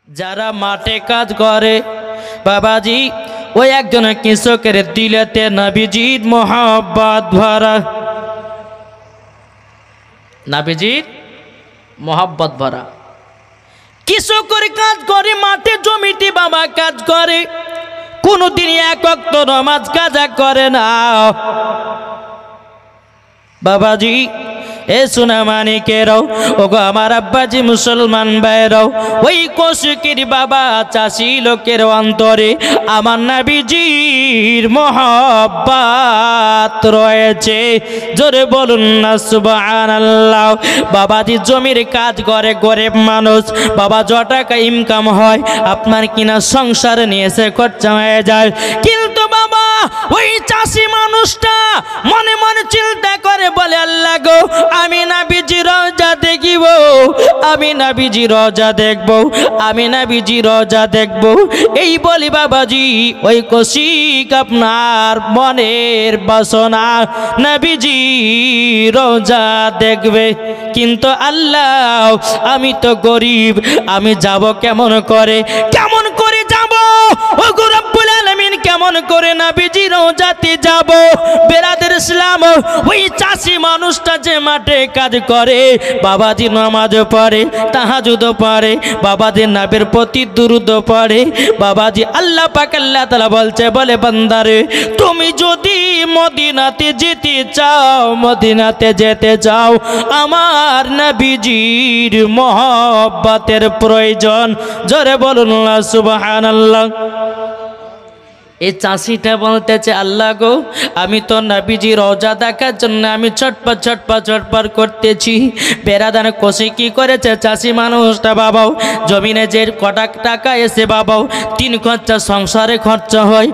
যারা মাঠে কাজ করে বাবাজি ওই একজন কৃষকের দিলেতে নবীজির মোহাব্বত ভরা, নবীজির মোহাব্বত ভরা। কৃষকের কাজ করে মাঠে জমিতে বাবা কাজ করে, কোনদিন এক ওয়াক্ত নামাজ কাজা করে না বাবাজি। এ সোনা মানিকেরাও ওগো আমার আব্বাজি মুসলমান ভাইরাও, ওই কৃষকের বাবা চাষি লোকের অন্তরে আমার নবীজির মোহাব্বত রয়েছে। জোরে বলুন না সুবহানাল্লাহ। বাবাজি জমির কাজ করে গরিব মানুষ, বাবা য টাকা ইনকাম হয় আপনার কিনা সংসার নিয়ে এসে খরচা হয়ে যায়, কিন্তু বাবা ওই চাষি মানুষটা মনে মনে চিন্তা করে বলে আল্লাহ গো আমি নবীজি রওজা দেখিব, আমি নবীজি রওজা দেখব, আমি নবীজি রওজা দেখব। এই বলি বাবাজি ওই কৃষক আপনার মনের বাসনা নবীজি রওজা দেখবে, কিন্তু আল্লাহ আমি তো গরিব, আমি যাব কেমন করে, কেমন করে যাব ও গো রব্বুল আলামিন, কেমন করে নবীজি রওজাতে যাব। বেরাদের ইসলাম ওই চাষি মানুষটা যে মাঠে কাজ করে বাবাজি নামাজ পড়ে, তাহাজ্জুদ পড়ে, বাবাজি নবীর প্রতি দুরূদ পড়ে। বাবাজি আল্লাহ পাক আল্লাহ তাআলা বলছে বলে বান্দারে তুমি যদি মদিনাতে যেতে চাও, মদিনাতে যেতে চাও আমার নবীজির মোহাব্বতের প্রয়োজন। জোরে বলুন না সুবহানাল্লাহ। এই চাষিটা বলতেছে আল্লাহ গো আমি তো নবীজি রওজা দেখার জন্য আমি ছটপট করতেছি। বেরাদান কষি কি করেছে চাষি মানুষটা বাবাও জমিনে যে কটা টাকা এসে বাবাও 3 খরচা সংসারে খরচা হয়,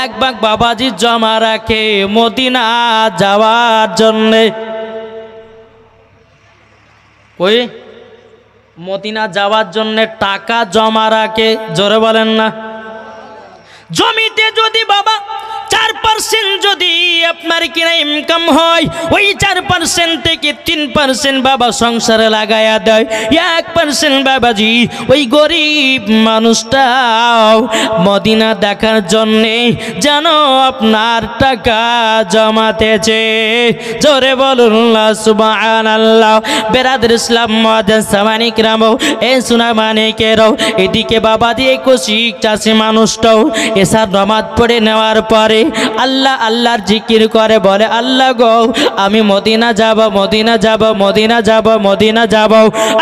এক ভাগ বাবাজি জমা রাখে মদিনা যাওয়ার জন্যে। ওই মদিনা যাওয়ার জন্যে টাকা জমা রাখে, জোরে বলেন না। জমিতে যদি বাবা 4% যদি আপনার কিনা ইনকাম হয়, ওই 4% থেকে 3% বাবা সংসারে লাগায়া দেয়, 1% বাবাজি ওই গরিব মানুষটাও মদিনা দেখার জন্যে যেন আপনার টাকা জমাতেছে। জোরে বলুন না সুবহানাল্লাহ। বেরাদর ইসলাম মুআজ্জাজ সামানি কিরাম এ সোনা মানিকেরাও, এদিকে বাবাজি এই কৃষক চাষি মানুষটাও এসার নামাজ পড়ে নেওয়ার পরে আল্লাহ আল্লাহর জিকির করে বলে আল্লাহ গো আমি মদিনা যাব, মদিনা যাব, মদিনা যাব, মদিনা যাব।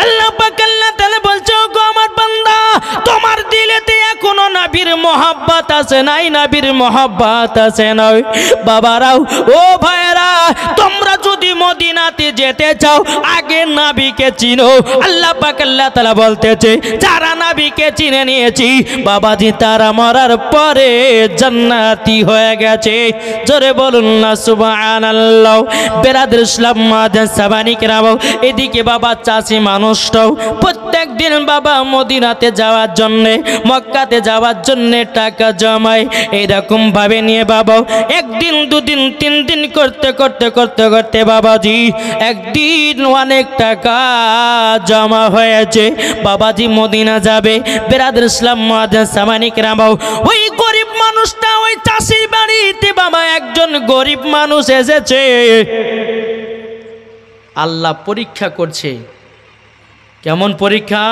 আল্লাহ পাক আল্লাহ তাআলা বলছে গো আমার বান্দা তোমার দিলেতে এখনো নবীর মোহাব্বত আছে নাই, নবীর মোহাব্বত আছে নাই। বাবারাও ও ভাইরা তোমরা যদি মদিনাতে যেতে চাও আগে নবীকে চিনো। আল্লাহ পাক আল্লাহ তাআলা বলতেছে যারা নবীকে চিনে নিয়েছি বাবাজি তারা মরার পরে জান্নাতি হয়ে গেছে। জোরে বলুন না সুবহানাল্লাহ। বেরাদর ইসলাম মুআজ্জাজ সামানি কিরাম এদিকে বাবা চাষি মানুষটাও প্রত্যেক দিন বাবা মদিনাতে যাওয়ার জন্যে মক্কাতে যাওয়ার জন্যে টাকা জমায়। এইরকম ভাবে নিয়ে বাবা একদিন 2 দিন 3 দিন করতে করতে করতে করতে বাবাজি একদিন অনেক টাকা জমা হয়েছে, বাবাজি মদিনা যাবে। বেরাদর ইসলাম মুআজ্জাজ সামানি কিরাম ওই গরিব মানুষটা ওই চাষির বাড়িতে বাবা একজন গরিব মানুষ এসেছে, আল্লাহ পরীক্ষা করছে। কেমন পরীক্ষা?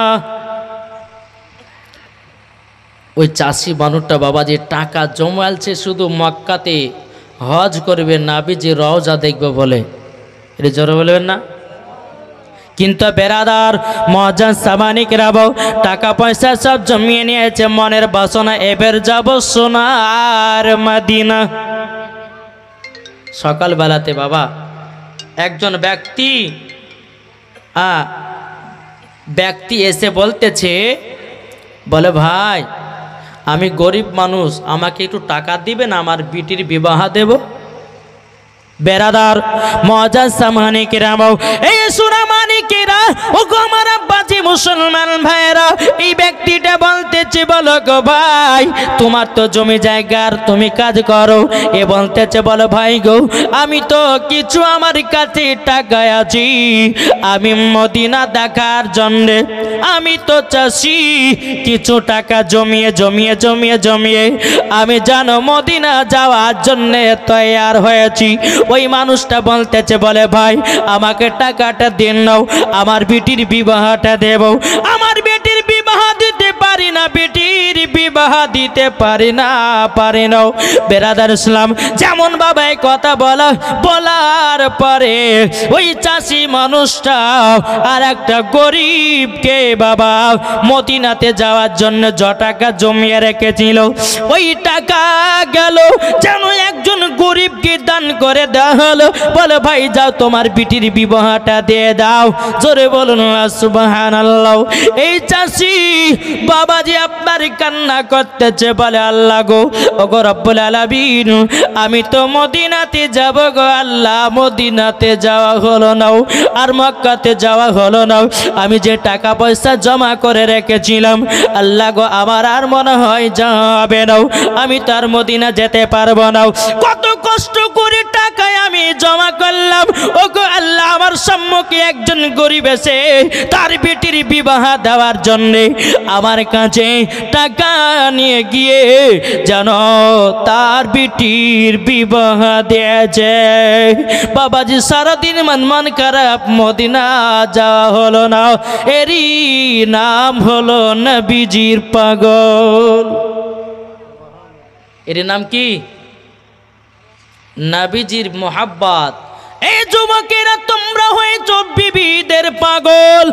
ওই চাষি মানুষটা বাবা যে টাকা জমালছে শুধু মক্কাতে হজ করবে নবীজি রওজা দেখবে বলে, এটা জোরে বলবেন না। কিন্তু বেরাদার মুআজ্জাজ সামানি কিরাম টাকা পয়সা সব জমিয়ে নিয়েছে, মনের বাসনা এবার যাব সোনার মদিনা। সকালবেলাতে বাবা একজন ব্যক্তি এসে বলতেছে বলে ভাই আমি গরিব মানুষ, আমাকে একটু টাকা দিবেন আমার বিটির বিবাহ দেব। বেরাদার মুআজ্জাজ সামানি কিরাম এই সোনা মানিকেরা ও গো আমার আব্বাজি মুসলমান ভাইরা এই ব্যক্তিটা বলতে বলেছি বলো গো ভাই তোমার তো জমি জায়গার তুমি কাজ করো। এ বলতেছে বলো ভাই গো আমি তো কিছু আমার কাছে টাকা আছে, আমি মদিনা দেখার জন্যে আমি তো চাষি, কিছু টাকা জমিয়ে জমিয়ে জমিয়ে জমিয়ে আমি জানো মদিনা যাওয়ার জন্যে তৈয়ার হয়েছি। ওই মানুষটা বলতেছে বলে ভাই আমাকে টাকাটা দিন নাও, আমার বেটির বিবাহটা দেব। আমার বেটির বিবাহ দিতে পারি না, বেটির বিবাহ দিতে পারি না, পারি না। বেরাদার ইসলাম যেমন বাবা এই কথা বলার পরে ওই চাষি মানুষটা আর একটা গরিবকে বাবা মদিনাতে যাওয়ার জন্য য টাকা জমিয়ে রেখেছিল ওই টাকা গেল যেন একজন গরিবকে দান করে দেওয়া হলো। বলে ভাই যাও তোমার বিটির বিবাহটা দিয়ে দাও। জোরে বলুন সুবহানাল্লাহ। এই চাষি বাবাজি আপনার কান্না করতেছে, বলে আল্লাহ গো ওগো রব্বুল আলামিন আমি তো মদিনাতে যাব গো আল্লাহ, মদিনাতে যাওয়া হলো না আর মক্কাতে যাওয়া হলো না। আমি যে টাকা পয়সা জমা করে রেখেছিলাম আল্লাহ গো আমার আর মনে হয় যাবে না, আমি তার মদিনা যেতে পারবো না। কত কষ্ট করে টাকায় আমি জমা করলাম ওগো আল্লাহ, আমার সম্মুখে একজন গরিব এসে তার বেটির বিবাহ দেওয়ার জন্যে আমার কাছে টাকা নিয়ে গিয়ে যেন তার বেটির বিবাহ দিয়েছে। বাবাজি সারাদিন মন খারাপ, মদিনা যাওয়া হলো না। এরই নাম হলো নবীজির পাগল। এর নাম কি? নবীজির মোহাব্বত। এই যুবকেরা তোমরা হয়েছো বিবিদের পাগল,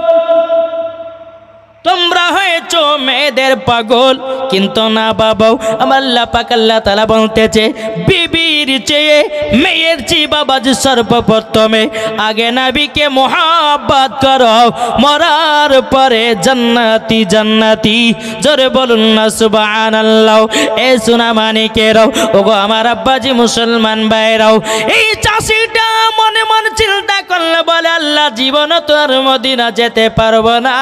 তোমরা হয়েছো মেয়েদের পাগল, কিন্তু না বাবা আমার আল্লাহ পাক আল্লাহ তাআলা বলতেছে বিবির চেয়ে মেয়ের চেয়ে বাবাজি সর্বপ্রথমে আগে নবীকে মোহাব্বত করো, মরার পরে জান্নাতি জান্নাতি। জোরে বলুন না সুবহানাল্লাহ। এ সোনা মানিকেরাও ওগো আমার আব্বাজি মুসলমান ভাইরাও, এই চাষিটা মনে মনে চিন্তা করলে বলে আল্লাহ জীবন তো আর মদিনা যেতে পারবো না।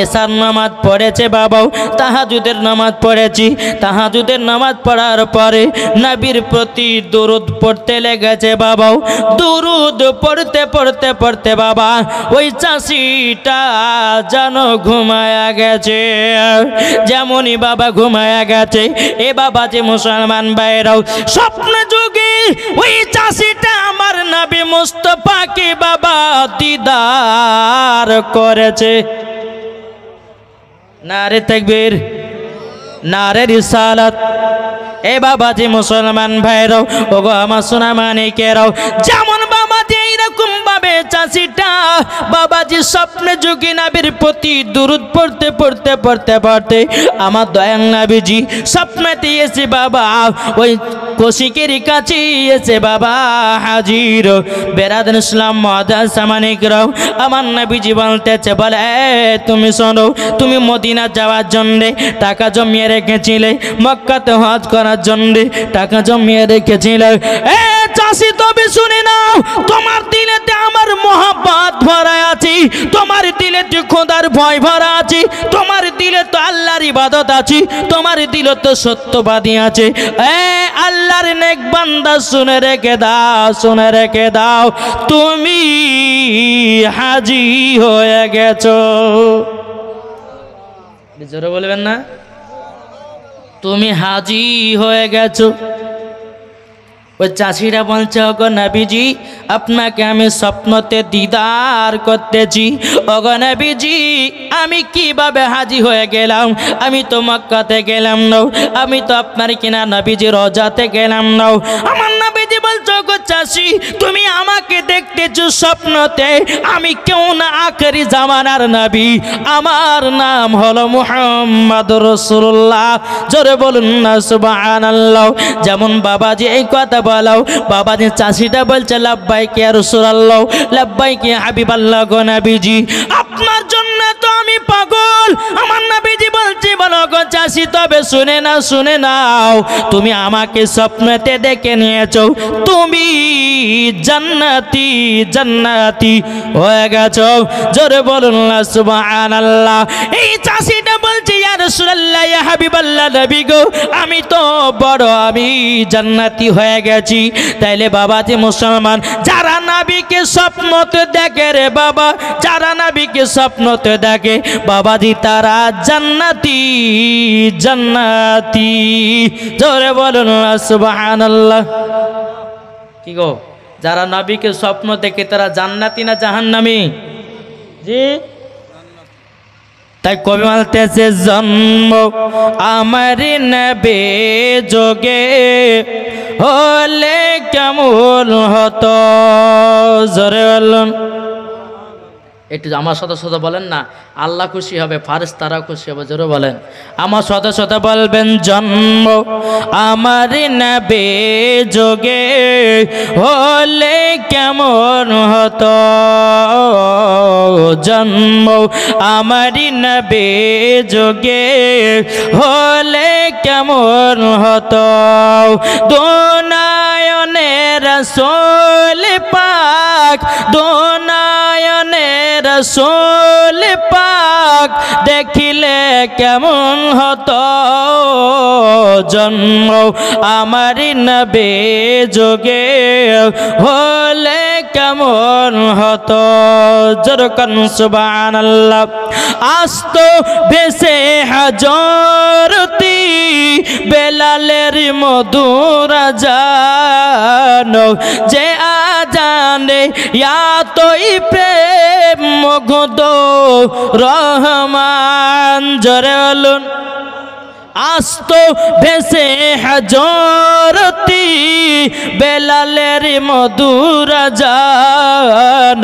এসার নামাজ পড়েছে বাবাও, তাহাজুদের নামাজ পড়েছি, তাহাজুদের নামাজ পড়ার পরে নবীর প্রতি দুরুদ পড়তে লেগেছে বাবাও। দুরুদ পড়তে পড়তে পড়তে বাবা ওই চাষিটা যেন ঘুমায়া গেছে। যেমনই বাবা ঘুমায়া গেছে এ বাবা যে মুসলমান ভাইরাও স্বপ্ন যুগে ওই চাষিটা আমার নবী মুস্তাফাকে বাবা দিদার করেছে। নারে তাকবীর, নারে রিসালাত। এ বাবাজি মুসলমান ভাইরাও ওগো আমার সোনা মানিকেরাও, যেমন বাবাজি এইরকম ভাবে চাষিটা বাবাজি স্বপ্নে যোগী নবীর প্রতি দুরূদ পড়তে পড়তে পড়তে পড়তে আমার দয়াল নবীজি স্বপ্নেতে এসে বাবা ওই কশিকের কাছে এসে বাবা হাজির। বেরাদার ইসলাম মুআদ্দাস মানিকরাও আমার নবীজি বলতেছে বলে তুমি শোনো, তুমি মদিনা যাওয়ার জন্যে টাকা জমিয়ে রেখেছিলে, মক্কাতে হজ করার জন্যে টাকা জমিয়ে রেখেছিলে। এ চাষি তবে শুনে নাও, তোমার দিলেতে আমার মোহাব্বত ভরা আছে, তোমার দিলেতে খোদার ভয় ভরা আছে, তোমার দিলে তো আল্লাহর ইবাদত আছে, তোমার দিলে তো সত্যবাদী আছে। এ আল্লাহর নেক বান্দা শুনে রেখে দাও, শুনে রেখে দাও, তুমি হাজী হয়ে গেছো। জোরে বলবেন না, তুমি হাজী হয়ে গেছো। ওই চাষিরা বলছে ওগো নবীজি আপনাকে আমি স্বপ্নতে দিদার করতেছি। ওগো নবীজি আমি কিভাবে হাজী হয়ে গেলাম? আমি তো মক্কাতে গেলাম না, আমি তো আপনার কিনা নবীজি রোজাতে গেলাম না। আমার নবীজি বলছো ওগো চাষি তুমি আমাকে দেখতেছো স্বপ্নতে, আমি কেউ না আখেরি জামানার নবী, আমার নাম হলো মুহাম্মদুর রাসূলুল্লাহ। জোরে বলুন না সুবহানাল্লাহ। যেমন বাবাজি এই কথা বলো, বাবাজি চাষিটা বলছে লাব্বাইক ইয়া রাসূলুল্লাহ, লাব্বাইক ইয়া হাবিবাল্লাহ গো নবীজি আপনার জন্য তো আমি পাগল। আমার নবীজি বলছে বলো গো চাষি তবে শুনে নাও, শুনে নাও, তুমি আমাকে স্বপ্নেতে দেখে নিয়েছো, তুমি জান্নাতি জান্নাতি হয়ে গেছো। জোরে বলুন না সুবহানাল্লাহ। এই চাষিটা বলছে ইয়া রাসূলুল্লাহ হাবিবাল্লাহ নবী গো আমি তো বড় আমি জান্নাতি হয়ে গেছি। তাইলে বাবাজি মুসলমান, যারা নবীকে স্বপ্নতে দেখে রে বাবা, যারা নবীকে স্বপ্নতে দেখে বাবাজি তারা জান্নাতি জান্নাতি। জোরে বলুন সুবহানাল্লাহ। কি গো, যারা নবীকে স্বপ্ন দেখে তারা জান্নাতি না জাহান্নামী? জি, তাই কবি বলতেছে জন্ম আমার নবী যোগে হলে কেমন হতো। জোরে বলুন, একটু আমার সাথে সাথে বলেন না, আল্লাহ খুশি হবে, ফারেশতারা খুশি হবে। জোরে বলেন, আমার সাথে সাথে বলবেন জন্ম আমার নবী যোগে হলে কেমন হতো। জন্ম আমার নবী যোগে হলে কেমন হতো। দোনায়নে রাসূল পাক, দোনায়নে রাসূল পাক দেখিলে কেমন হতো। জন্ম আমার নবী যোগে হলে কেমন হতো। জোরকান সুবহানাল্লাহ। আস্ত ভেসে হাজরতি বেলালের মধুর আজান, যে আজানে ইয়াতই প্রেম মুগ্ধ রহমান। জোরে বলুন, আস্ত ভেসে হাজরতি বেলালের মধুর আজান,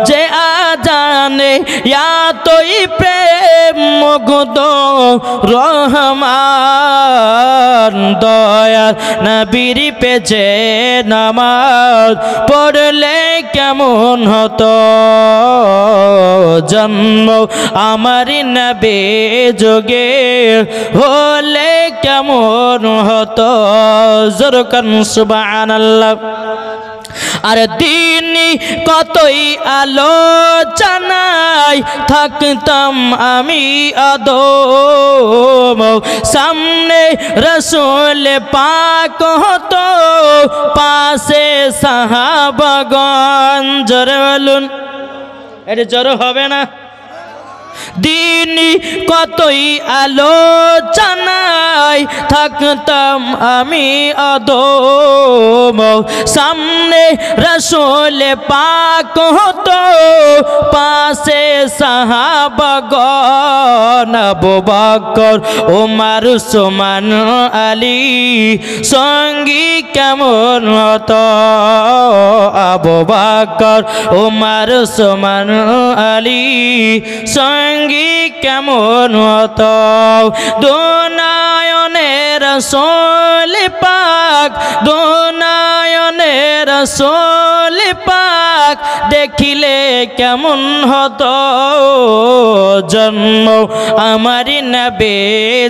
যে আজানে ইয়াতই প্রেম মুগ্ধ রহমান। দয়াল নবীর পেছে নামাজ পড়লে কেমন হতো। জন্ম আমার নবী যোগে হলে কেমন হতো। জোরকান সুবহানাল্লাহ। আর দিনই কতই আলোচনায় থাকতাম আমি আদম, সামনে রসুল পাক হতো, পাশে সাহাবাগণ। জোরে বলুন, এটা জোর হবে না? দিনই কতই আলোচনায় থাকতাম আমি আদম, সামনে রসুল পাক হতো, পাশে সাহাবাগণ। আবু বকর ওমর ওসমান আলী সঙ্গী কেমন হতো। আবু বকর ওমর ওসমান আলী সঙ্গী কেমন হতো। দোনায়নে রাসূল পাক, দোনায়নে রাসূল পাক দেখিলে কেমন হতো। জন্ম আমার নবী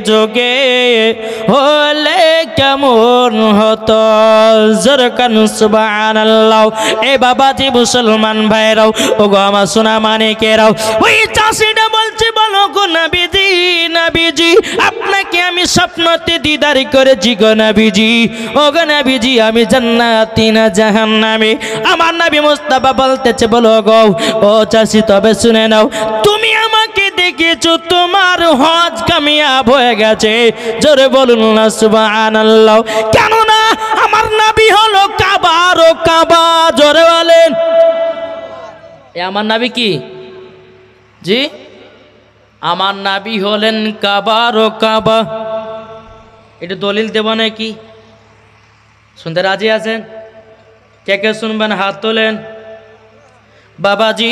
যোগে হলে কেমন হতো। জোরকান সুবহানাল্লাহ। এ বাবাজি মুসলমান ভাইরাও, ও গো আমার সোনা মানিকেরাও, ওই চাষিটা বলছে বলো গো নবীজি, নবীজি আপনাকে আমি স্বপ্নতে দিদার করেছি গো নবীজি। ও গো নবীজি আমি জান্নাতি না জাহান্নামী? আমার নবী মুস্তাফা বলতেছে বলো গো ও চাষি, তবে শুনে নাও, তুমি আমাকে দেখেছো, তোমার হজ কামিয়াব হয়ে গেছে। জোরে বলুন না সুবহানাল্লাহ। কেননা আমার নবী হলো কাবার ও কাবা। জোরে বলেন, এ আমার নবী কি? জি, আমার নবী হলেন কাবার ও কাবা। এটা দলিল দেব নাকি? শুনতে রাজি আছেন? কে কে শুনবেন হাত তোলেন। বাবাজি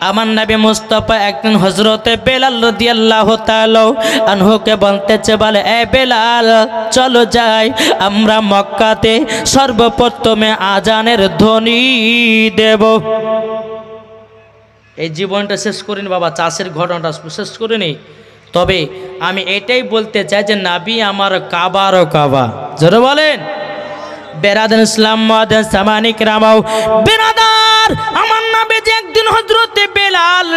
আমার নবী মুস্তাফা একদিন হযরতে বেলাল রাদিয়াল্লাহু তাআলা আনহুকে বলতেছে, বলে এ বেলাল চলো যাই, আমরা মক্কাতে সর্বপ্রথমে আজানের ধ্বনি দেব। এই জীবনটা শেষ করিনি বাবা, চাষের ঘটনাটা শেষ করিনি। তবে আমি এটাই বলতে চাই যে নবী আমার কাবার কাবা। জোরে বলেন। বেরাদান ইসলাম মাদান সামানিক রামাও, বেরাদান আমার আমার নবীজি একদিন হযরতে বেলাল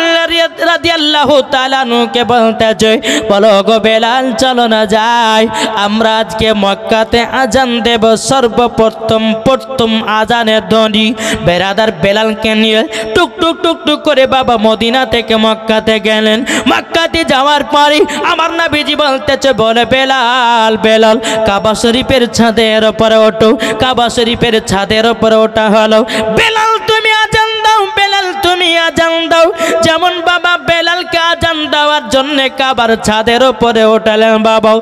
রাদিয়াল্লাহু তাআলা নুকে বলতেছে, বলো গো বেলাল, চলো না যাই, আমরা আজকে মক্কাতে আজান দেব। সর্বপ্রথম আজানের ধ্বনি বেরাদার বেলালকে নিয়ে টুক টুক টুক টুক করে বাবা মদিনা থেকে মক্কাতে গেলেন। মক্কাতে যাওয়ার পরে আমার নবীজি বলতেছে, বলে বেলাল বেলাল, কাবা শরীফের ছাদের উপরে ওঠো। কাবা শরীফের ছাদের উপরে ওঠা হলো। বেলাল তুমি আজান দাও, বেলাল তুমি আজান দাও। যেমন বাবা বেলালকে আজান দেওয়ার জন্য কাবার ছাদের উপরে ওঠালেন বাবা।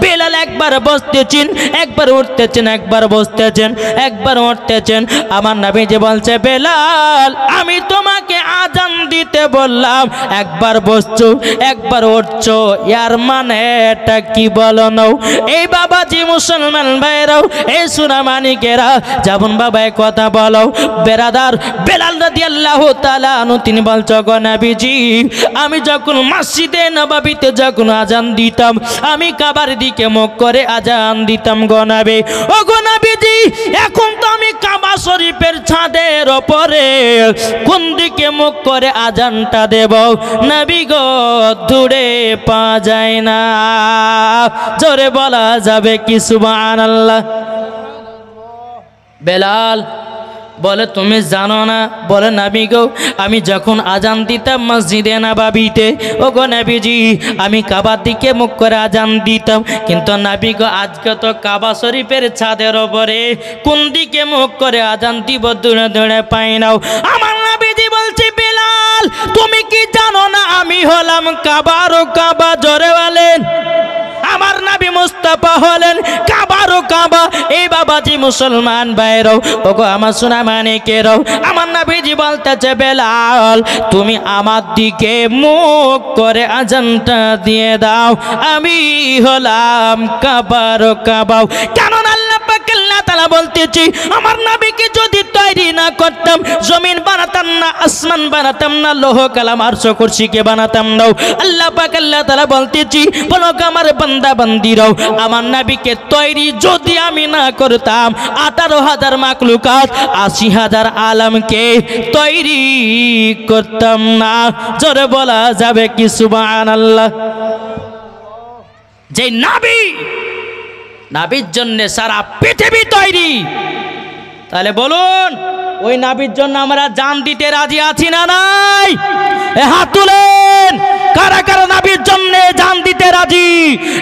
বেলাল একবার বসতেছেন, একবার উঠতেছেন, একবার বসতেছেন, একবার উঠতেছেন। আমার নবীজি বলছে, বেলাল আমি তোমাকে আজান দিতে বললাম, একবার বসছো একবার উঠছো, ইয়ার মানে এটা কি বলো নাও? এই বাবাজি মুসলমান ভাইরাও, এই সুনামানিকেরা, যেমন বাবা কথা বলো বেরাদার বেলাল রাদিয়াল্লাহু তাআলা আনহু তিনি বলছো, গো নবীজি আমি যখন মসজিদে নববীতে যখন আজান দিতাম, আমি কাবার দিকে মুখ করে আজান দিতাম গো নবী। ও গো নবীজি এখন তো আমি কাবা শরীফের ছাদের উপরে, কোন দিকে মুখ করে আজানটা দেব নবী গো? দূরে পাওয়া যায় না, জোরে বলা যাবে কি সুবহানাল্লাহ? বেলাল বলে, তুমি জানো না? বলে, নবী গো আমি যখন আজান দিতাম মসজিদে নববীতে, ও গো নবীজি আমি কাবার দিকে মুখ করে আজান দিতাম, কিন্তু নবী গো আজকে তো কাবা শরীফের ছাদের উপরে, কোন দিকে মুখ করে আজান দিব দূরে দূরে পাই নাও। আমার নবীজি বলছে, বেলাল তুমি কি জানো না আমি হলাম কাবারও কাবা? জোরে বলেন। আমার নবী মুস্তাফা হলেন কাবারও কাবা। এই বাবাজি মুসলমান ভাইরাও, ওগো আমার সোনা মানিকেরাও, আমার নবীজি বলতেছে, বেলাল তুমি আমার দিকে মুখ করে আজানটা দিয়ে দাও, আমি হলাম কাবারও কাবা। কেন আল্লাহ পাক আল্লাহ তাআলা বলতেছি, আমার নবীকে যদি তৈরি না করতাম, জমিন বানাতাম না, আসমান বানাতাম না, লৌহ কালাম আরশ কুরসিকে বানাতাম না। আল্লাহ পাক আল্লাহ তাআলা বলতেছি, বলো আমার বান্দা বান্দিরাও, আমার নবীকে তৈরি যদি আমি না করতাম, 18,000 মাখলুকাত 80,000 আলমকে তৈরি করতাম না। জোরে বলা যাবে কি সুবহানাল্লাহ? যে নবী, নবীর জন্য সারা পৃথিবী তৈরি, তাহলে বলুন ওই নবীর জন্য আমরা জান দিতে রাজি আছি না নাই? হাত তুলেন, কারা কারা নবীর জন্য জান দিতে রাজি,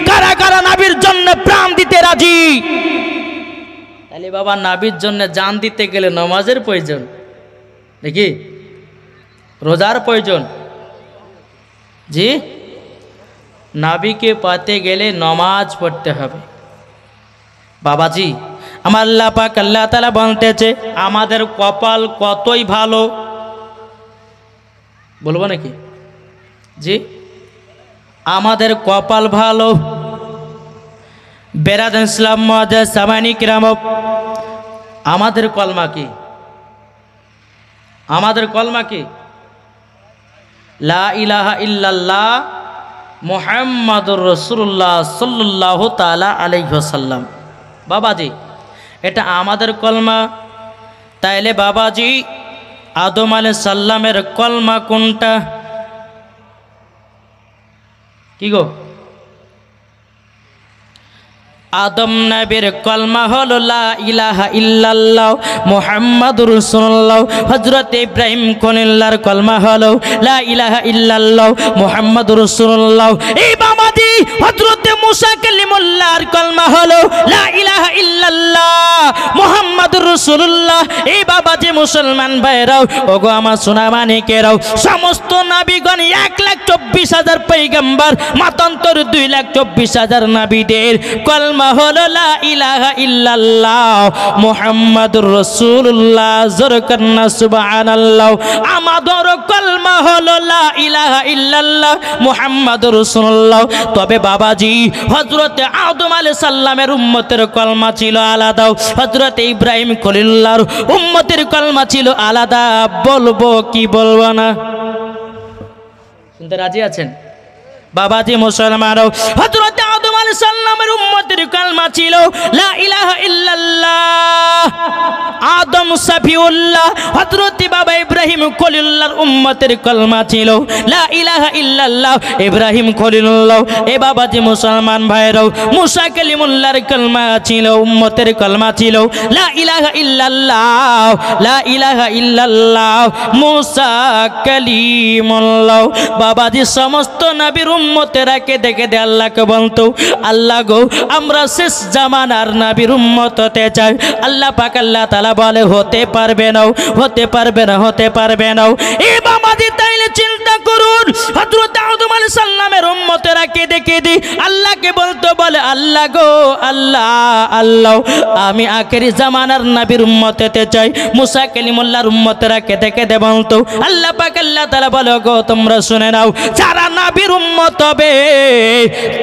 কারা কারা নবীর জন্য প্রাণ দিতে রাজি? তাহলে বাবা নবীর জন্য জান দিতে গেলে নামাজের প্রয়োজন, নাকি রোজার প্রয়োজন? জি, নবীকে পেতে গেলে নামাজ পড়তে হবে বাবাজি। আমার আল্লাহ পাক আল্লাহ তাআলা বলতেছে, আমাদের কপাল কতই ভালো, বলবো নাকি? জি, আমাদের কপাল ভালো। বেরাদার ইসলাম মুআজ্জাজ সামানি কিরাম, আমাদের কলমা কি? আমাদের কলমা কি? লা ইলাহা ইল্লাল্লাহ মুহাম্মাদুর রাসূলুল্লাহ সাল্লাল্লাহু তাআলা আলাইহি ওয়াসাল্লাম। বাবাজি এটা আমাদের কলমা। তাইলে বাবাজি আদম আলাইহিস সালামের কলমা কোনটা? কি গো? আদম নবীর কলমা হলো লা ইলাহা ইল্লাল্লাহ মুহাম্মাদুর রাসূলুল্লাহ। হযরত ইব্রাহিম খলিলুল্লাহর কলমা হলো লা ইলাহা ইল্লাল্লাহ মুহাম্মাদুর রাসূলুল্লাহ। এই বাবাজি হযরত মুসা কালিমুল্লাহর কলমা হলো লা ইলাহা ইল্লাল্লাহ মুহাম্মাদুর রাসূলুল্লাহ। এই বাবাজি মুসলমান ভাইরাও, ওগো আমার সোনা মানিকেরাও, সমস্ত নবীগণ 1,24,000 পয়গম্বর, মাতান্তর 2,24,000 নবীদের কলমা হলো লা ইলাহা ইল্লাল্লাহ মুহাম্মাদুর রাসূলুল্লাহ। জোরকান্না সুবহানাল্লাহ। আমাদের কলমা হলো লা ইলাহা ইল্লাল্লাহ মুহাম্মাদুর রাসূলুল্লাহ। তবে বাবাজি হযরত আদম আলাইহিস সালামের উম্মতের কলমা ছিল আলাদা, হযরত ইব্রাহিম খলিলুল্লাহর উম্মতের কলমা ছিল আলাদা। বলবো কি বলবো না? শুনতে রাজি আছেন? বাবাজি মুসলমানও, হযরত আদম আলাইহিস সালামের উম্মতের কালমা ছিল লা ইলাহা ইল্লাল্লাহ। আদম সাফিউল্লাহ হযরত বাবা ইব্রাহিম খলিলুল্লাহর উম্মতের কালমা ছিল লা ইলাহা ইল্লাল্লাহ। ইব্রাহিম খলিলুল্লাহ এ বাবাজি মুসলমান ভাইরাও মুসা কালিমুল্লাহর কালমা ছিল, উম্মতের কালমা ছিল লা ইলাহা ইল্লাল্লাহ, লা ইলাহা ইল্লাল্লাহ মুসা কালিমুল্লাহ। বাবাজি সমস্ত নবীর উম্মতেরা কেঁদে কেঁদে আল্লাহকে বলতো, আল্লাহ গো আমরা শেষ জামানার নবীর উম্মত হতে চাই। আল্লাহ পাক আল্লাহ তাআলা বলে হতে পারবে না, হতে পারবে না, হতে পারবে না। এ বাবাজি তাইলে চিন্তা করুন, হযরত আদম আলাইহিস সালামের উম্মতেরা কেঁদে কেঁদে আল্লাহকে বলতো, বলে আল্লাহ গো আল্লাহ আল্লাহ আমি আখেরি জামানার নবীর উম্মত হতে চাই। মুসা কালিমুল্লাহর উম্মতেরা কেঁদে কেঁদে বলতো, আল্লাহ পাক আল্লাহ তাআলা বলে গো তোমরা শুনে নাও, যারা নবীর উম্মত হবে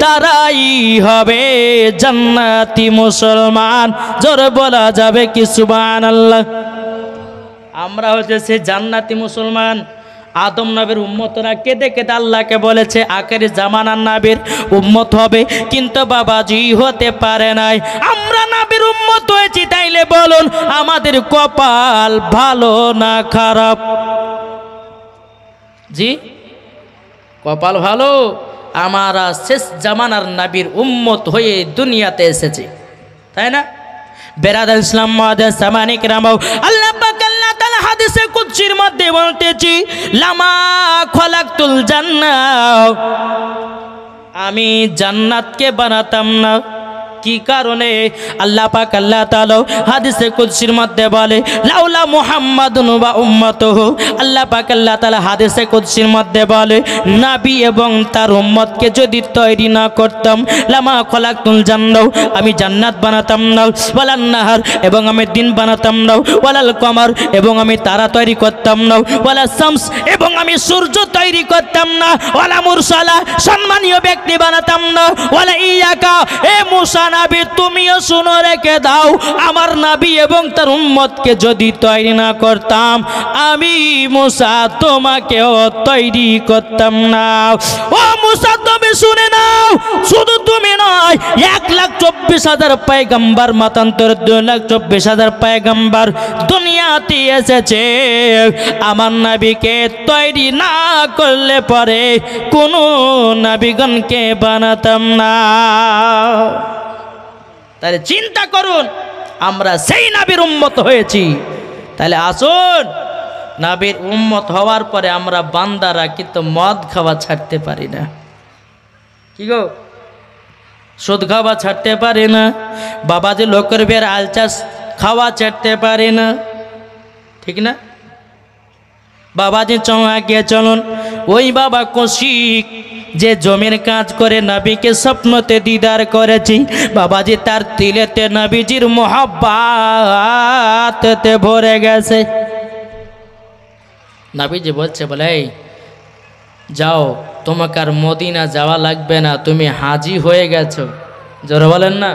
তারাই হবে জান্নাতি মুসলমান। জোরে বলা যাবে কি সুবহানাল্লাহ। আমরা হচ্ছে সে জান্নাতি মুসলমান। আদম নবীর উম্মতরা কেঁদে কেঁদে আল্লাহকে বলেছে আখেরি জামানার নবীর উম্মত হবে, কিন্তু বাবাজি হতে পারে নাই। আমরা নবীর উম্মত হয়েছি, তাইলে বলুন আমাদের কপাল ভালো না খারাপ? জি কপাল ভালো, আমরা শেষ জামানার নবীর উম্মত হয়ে দুনিয়াতে এসেছি, তাই না? বেরাদার ইসলাম মুআদ্দাস সামানিক রামাও আল্লাহ পাক আল্লাহ তাআলা হাদিসে কুদসির মধ্যে বলতেছি, লামা খলাকতুল জান্নাহ, আমি জান্নাতকে বানাতাম না। কি কারণে? আল্লাহ পাক আল্লাহ তাআলা হাদিসে কুদসির মধ্যে বলে লাউলা মুহাম্মাদুন ওয়া উম্মাতুহু, আল্লাহ পাক আল্লাহ তাআলা হাদিসে কুদসির মধ্যে বলে নবী এবং তার উম্মতকে যদি তৈরি না করতাম, লামা খলাকতুল জান্নাহ, আমি জান্নাত বানাতাম না, ওয়ালান নাহার, এবং আমি দিন বানাতাম না, ওয়ালাল কমার, এবং আমি তারা তৈরি করতাম না, ওয়ালা শামস, এবং আমি সূর্য তৈরি করতাম না, ওয়ালা মুরসালা, সম্মানীয় ব্যক্তি বানাতাম না, ওয়ালা ইয়াকা, এ মুসা নবী তুমিও শুনে রেখে দাও, আমার নবী এবং তার উম্মতকে যদি তৈরি না করতাম, আমি মুসা তোমাকেও তৈরি করতাম না। ও মুসা তুমি শুনে নাও, শুধু তুমি নয়, 1,24,000 পয়গম্বর মতান্তর 2,24,000 পয়গম্বর দুনিয়াতে এসেছে, আমার নবীকে তৈরি না করলে পরে কোন নবীগণকে বানাতাম না। তাহলে চিন্তা করুন, আমরা সেই নবীর উম্মত হয়েছি। তাহলে আসুন, নবীর উম্মত হওয়ার পরে আমরা বান্দারা কিন্তু মদ খাওয়া ছাড়তে পারি না। কি গো, সুদ খাওয়া ছাড়তে পারি না, বাবাজি লোকের বের আলচাস খাওয়া ছাড়তে পারি না, ঠিক না? বাবাজি চৌঁকে চলুন, ওই বাবা কৌশিক যে জমির কাজ করে নবীকে স্বপ্নতে দিদার করেছি, বাবাজি তার দিলেতে নবীজির মোহাব্বতে ভরে গেছে। নবীজি বলছে, বলে যাও, তোমাকে আর মদিনা যাওয়া লাগবে না, তুমি হাজি হয়ে গেছো। জোরে বলেন না?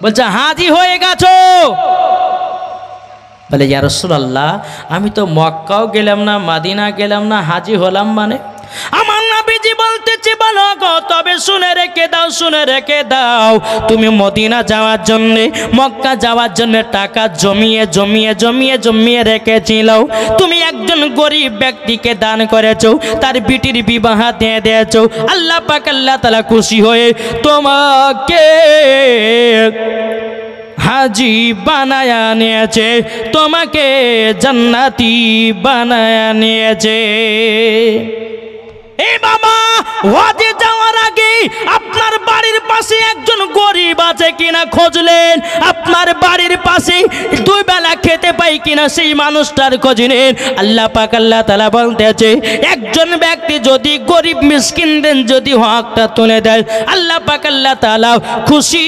বলছে হাজি হয়ে গেছো। বলে ইয়া রাসূলুল্লাহ, আমি তো মক্কাও গেলাম না, মদিনা গেলাম না, হাজি হলাম মানে? আমার নবীজি বলতেছে, বলো গো, তবে শুনে রেখে দাও, শুনে রেখে দাও, তুমি মদিনা যাওয়ার জন্য, মক্কা যাওয়ার জন্য টাকা জমিয়ে জমিয়ে জমিয়ে জমিয়ে রেখেছিল। তুমি একজন গরিব ব্যক্তিকে দান করেছো, তার বিটির বিবাহ দিয়ে দিয়েছো। আল্লাহ পাক আল্লাহ তাআলা খুশি হয়ে তোমাকে হাজি বানায়া নিয়েছে, তোমাকে জান্নাতি বানায়া নিয়েছে। এই বাবা, হজে যাওয়ার আগে আপনার বাড়ির পাশে একজন গরিব আছে কিনা খুঁজলেন, আপনার বাড়ির পাশে দুই বেলা খেতে পাই কিনা সেই মানুষটার খোঁজ নেন। আল্লাহ পাক আল্লাহ তাআলা বলতেছে, একজন ব্যক্তি যদি গরিব মিসকিনদের যদি হকটা তুলে দেয়, আল্লাহ পাক আল্লাহ তাআলা খুশি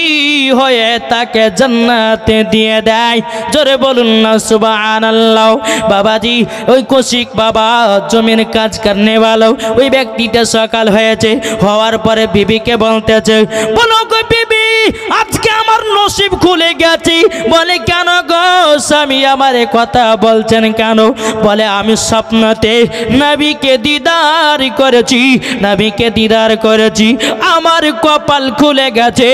হয়ে তাকে জান্নাতে দিয়ে দেয়। জোরে বলুন না সুবহানাল্লাহ। বাবাজি ওই কৌশিক বাবা জমির কাজ করনে वाला, ওই ব্যক্তিটা সকাল হয়েছে, হওয়ার পরে বিবিকে বলতেছে, বলো গো বিবি, আজকে আমার নসিব খুলে গেছে। বলে কেন গো স্বামী? স্বামী আমার কথা বলছেন কেন? বলে আমি স্বপ্নতে নবীকে দিদার করেছি, নবীকে দিদার করেছি, আমার কপাল খুলে গেছে,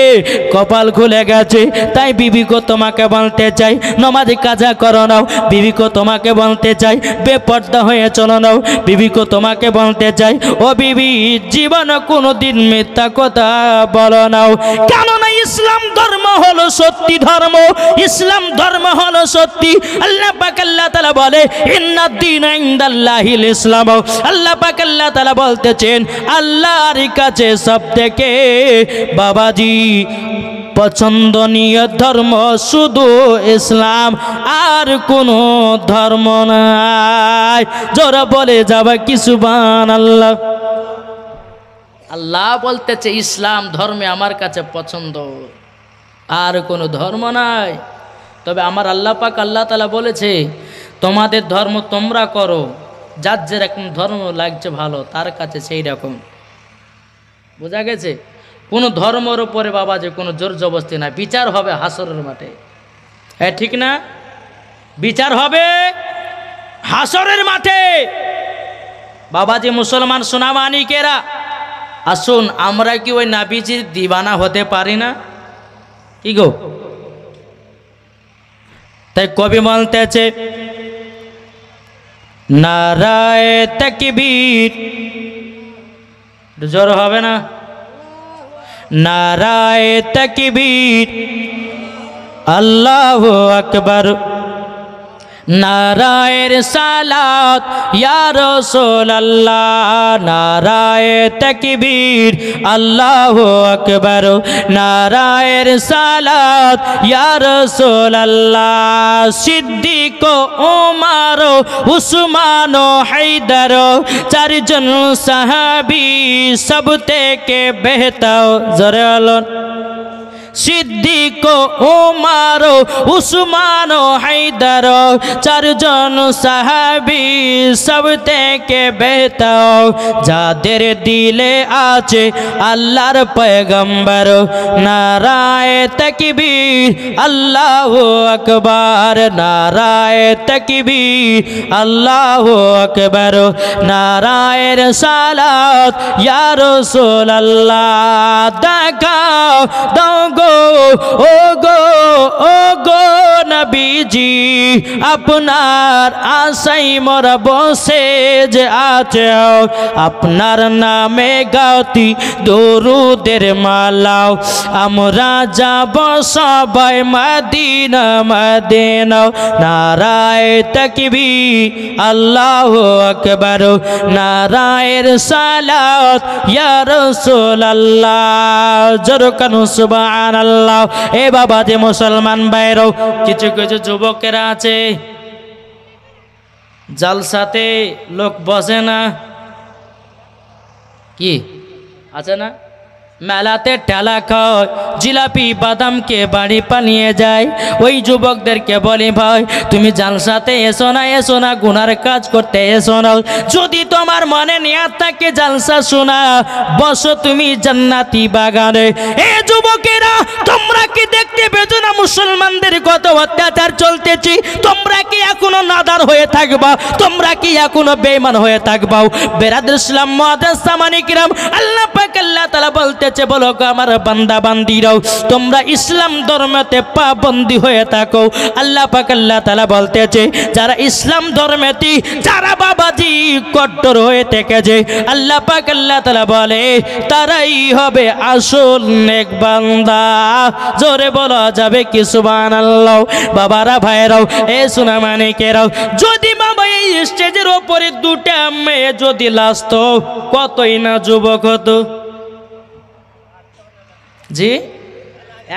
কপাল খুলে গেছে। তাই বিবি গো তোমাকে বলতে চাই নামাজ কাজা করো নাও, বিবি গো তোমাকে বলতে চাই বেপর্দা হয়ে চলো নাও, বিবি গো তোমাকে বলতে চাই ও বিবি জীবনে কোনোদিন মিথ্যা কথা বলো নাও। কেননা ইসলাম ধর্ম হলো সত্যি ধর্ম, ইসলাম ধর্ম হলো সত্যি। আল্লাহ পাক আল্লাহ তাআলা বলে ইন্নাদ-দীনা ইনদাল্লাহিল ইসলাম। আল্লাহ পাক আল্লাহ তাআলা বলতেছেন আল্লাহর কাছে সবথেকে বাবাজি পছন্দনীয় ধর্ম শুধু ইসলাম, আর কোনো ধর্ম নাই। জোরে বলে যাবে কি সুবহানাল্লাহ। আল্লাহ বলতেছে ইসলাম ধর্মে আমার কাছে পছন্দ, আর কোনো ধর্ম নাই। তবে আমার আল্লাহ পাক আল্লাহ তাআলা বলেছে তোমাদের ধর্ম তোমরা করো, যার যেরকম ধর্ম লাগছে ভালো তার কাছে সেই রকম। বোঝা গেছে? কোনো ধর্মের উপরে বাবা যে কোনো জোর জবরদস্তি না, বিচার হবে হাসরের মাঠে। হ্যাঁ ঠিক না? বিচার হবে হাসরের মাঠে। বাবাজি মুসলমান সোনামানিকেরা, আসুন আমরা কি ওই নাবিজির দিওয়ানা হতে পারি না? কি গো? তাই কবি বলতেছে নারায়ে তাকবীর, জোর হবে না? নারায়ে তাকবীর আল্লাহু আকবার, নারায়ে রিসালাত ইয়া রাসূলুল্লাহ, নারায়ে তাকবীর আল্লাহু আকবার, নারায়ে রিসালাত ইয়া রাসূলুল্লাহ। সিদ্দিক ওমর উসমান হায়দার চারজন সাহাবী সব থেকে বেহতর। জোরে বলুন সিদ্দিক ওমর উসমান হায়দার চারজন সাহাবী সব থেকে বেহতর, যাদের দিলে আছে আল্লাহর পয়গম্বর। নারায়ে তাকবীর আল্লাহু আকবার, নারায়ে তাকবীর আল্লাহু আকবার, নারায়ে রিসালাত ইয়া রাসূলুল্লাহ। দেখাও দাও ও গো নবীজি, আপনার আশাই মোরা বসে যে আছে, আপনার নামে গাওতি দরুদের মালাও, আমরা যাব সবাই মদিনা মদিনা। নারায়ে তাকবীর আল্লাহু আকবার, নারায়ে রিসালাত ইয়া রাসূলুল্লাহ। জোরকান সুবহানাল্লাহ। এ বাবা যে মুসলমান ভাইরাও, কিছু কিছু যুবকেরা আছে জালসাতে লোক বসে না, কি আছে না, মেলাতে ঠেলা খায়, জিলাপি বাদামকে বাড়ি পানিয়ে যায়। ওই যুবকদেরকে বলি ভাই তুমি জালসাতে এসো না, গুনার কাজ করতে এসো না। যদি তোমার মনে নিয়ত থাকে জালসা শোনা, বসো তুমি জান্নাতি বাগানে। এ যুবকেরা তোমরা কি দেখতে পেছো না মুসলমানদের কত অত্যাচার চলতেছে? তোমরা কি এখনো নাদার হয়ে থাকবা? তোমরা কি এখনো বেঈমান হয়ে থাকবা? বেরাদর ইসলাম মুআদ্দাস সামানি কিরাম, আল্লাহ পাক আল্লাহ তাআলা বলতে বলো আমার বান্দা বান্দিরাও তোমরা ইসলাম ধর্মেতে পাবন্দি হয়ে থাকো। আল্লাহ পাক আল্লাহ তাআলা বলতেছে যারা ইসলাম ধর্মেতে যারা বাবাজি কট্টর হয়ে থেকেছে, আল্লাহ পাক আল্লাহ তাআলা বলে তারাই হবে আসল নেক বান্দা। জোরে বলা যাবে কি সুবহানাল্লাহ। বাবারা ভাইরাও এ সোনামানিকেরাও, যদি বাবা এই স্টেজের ওপরে দুটা মেয়ে যদি লাস্ত কতই না যুবক হতো। জি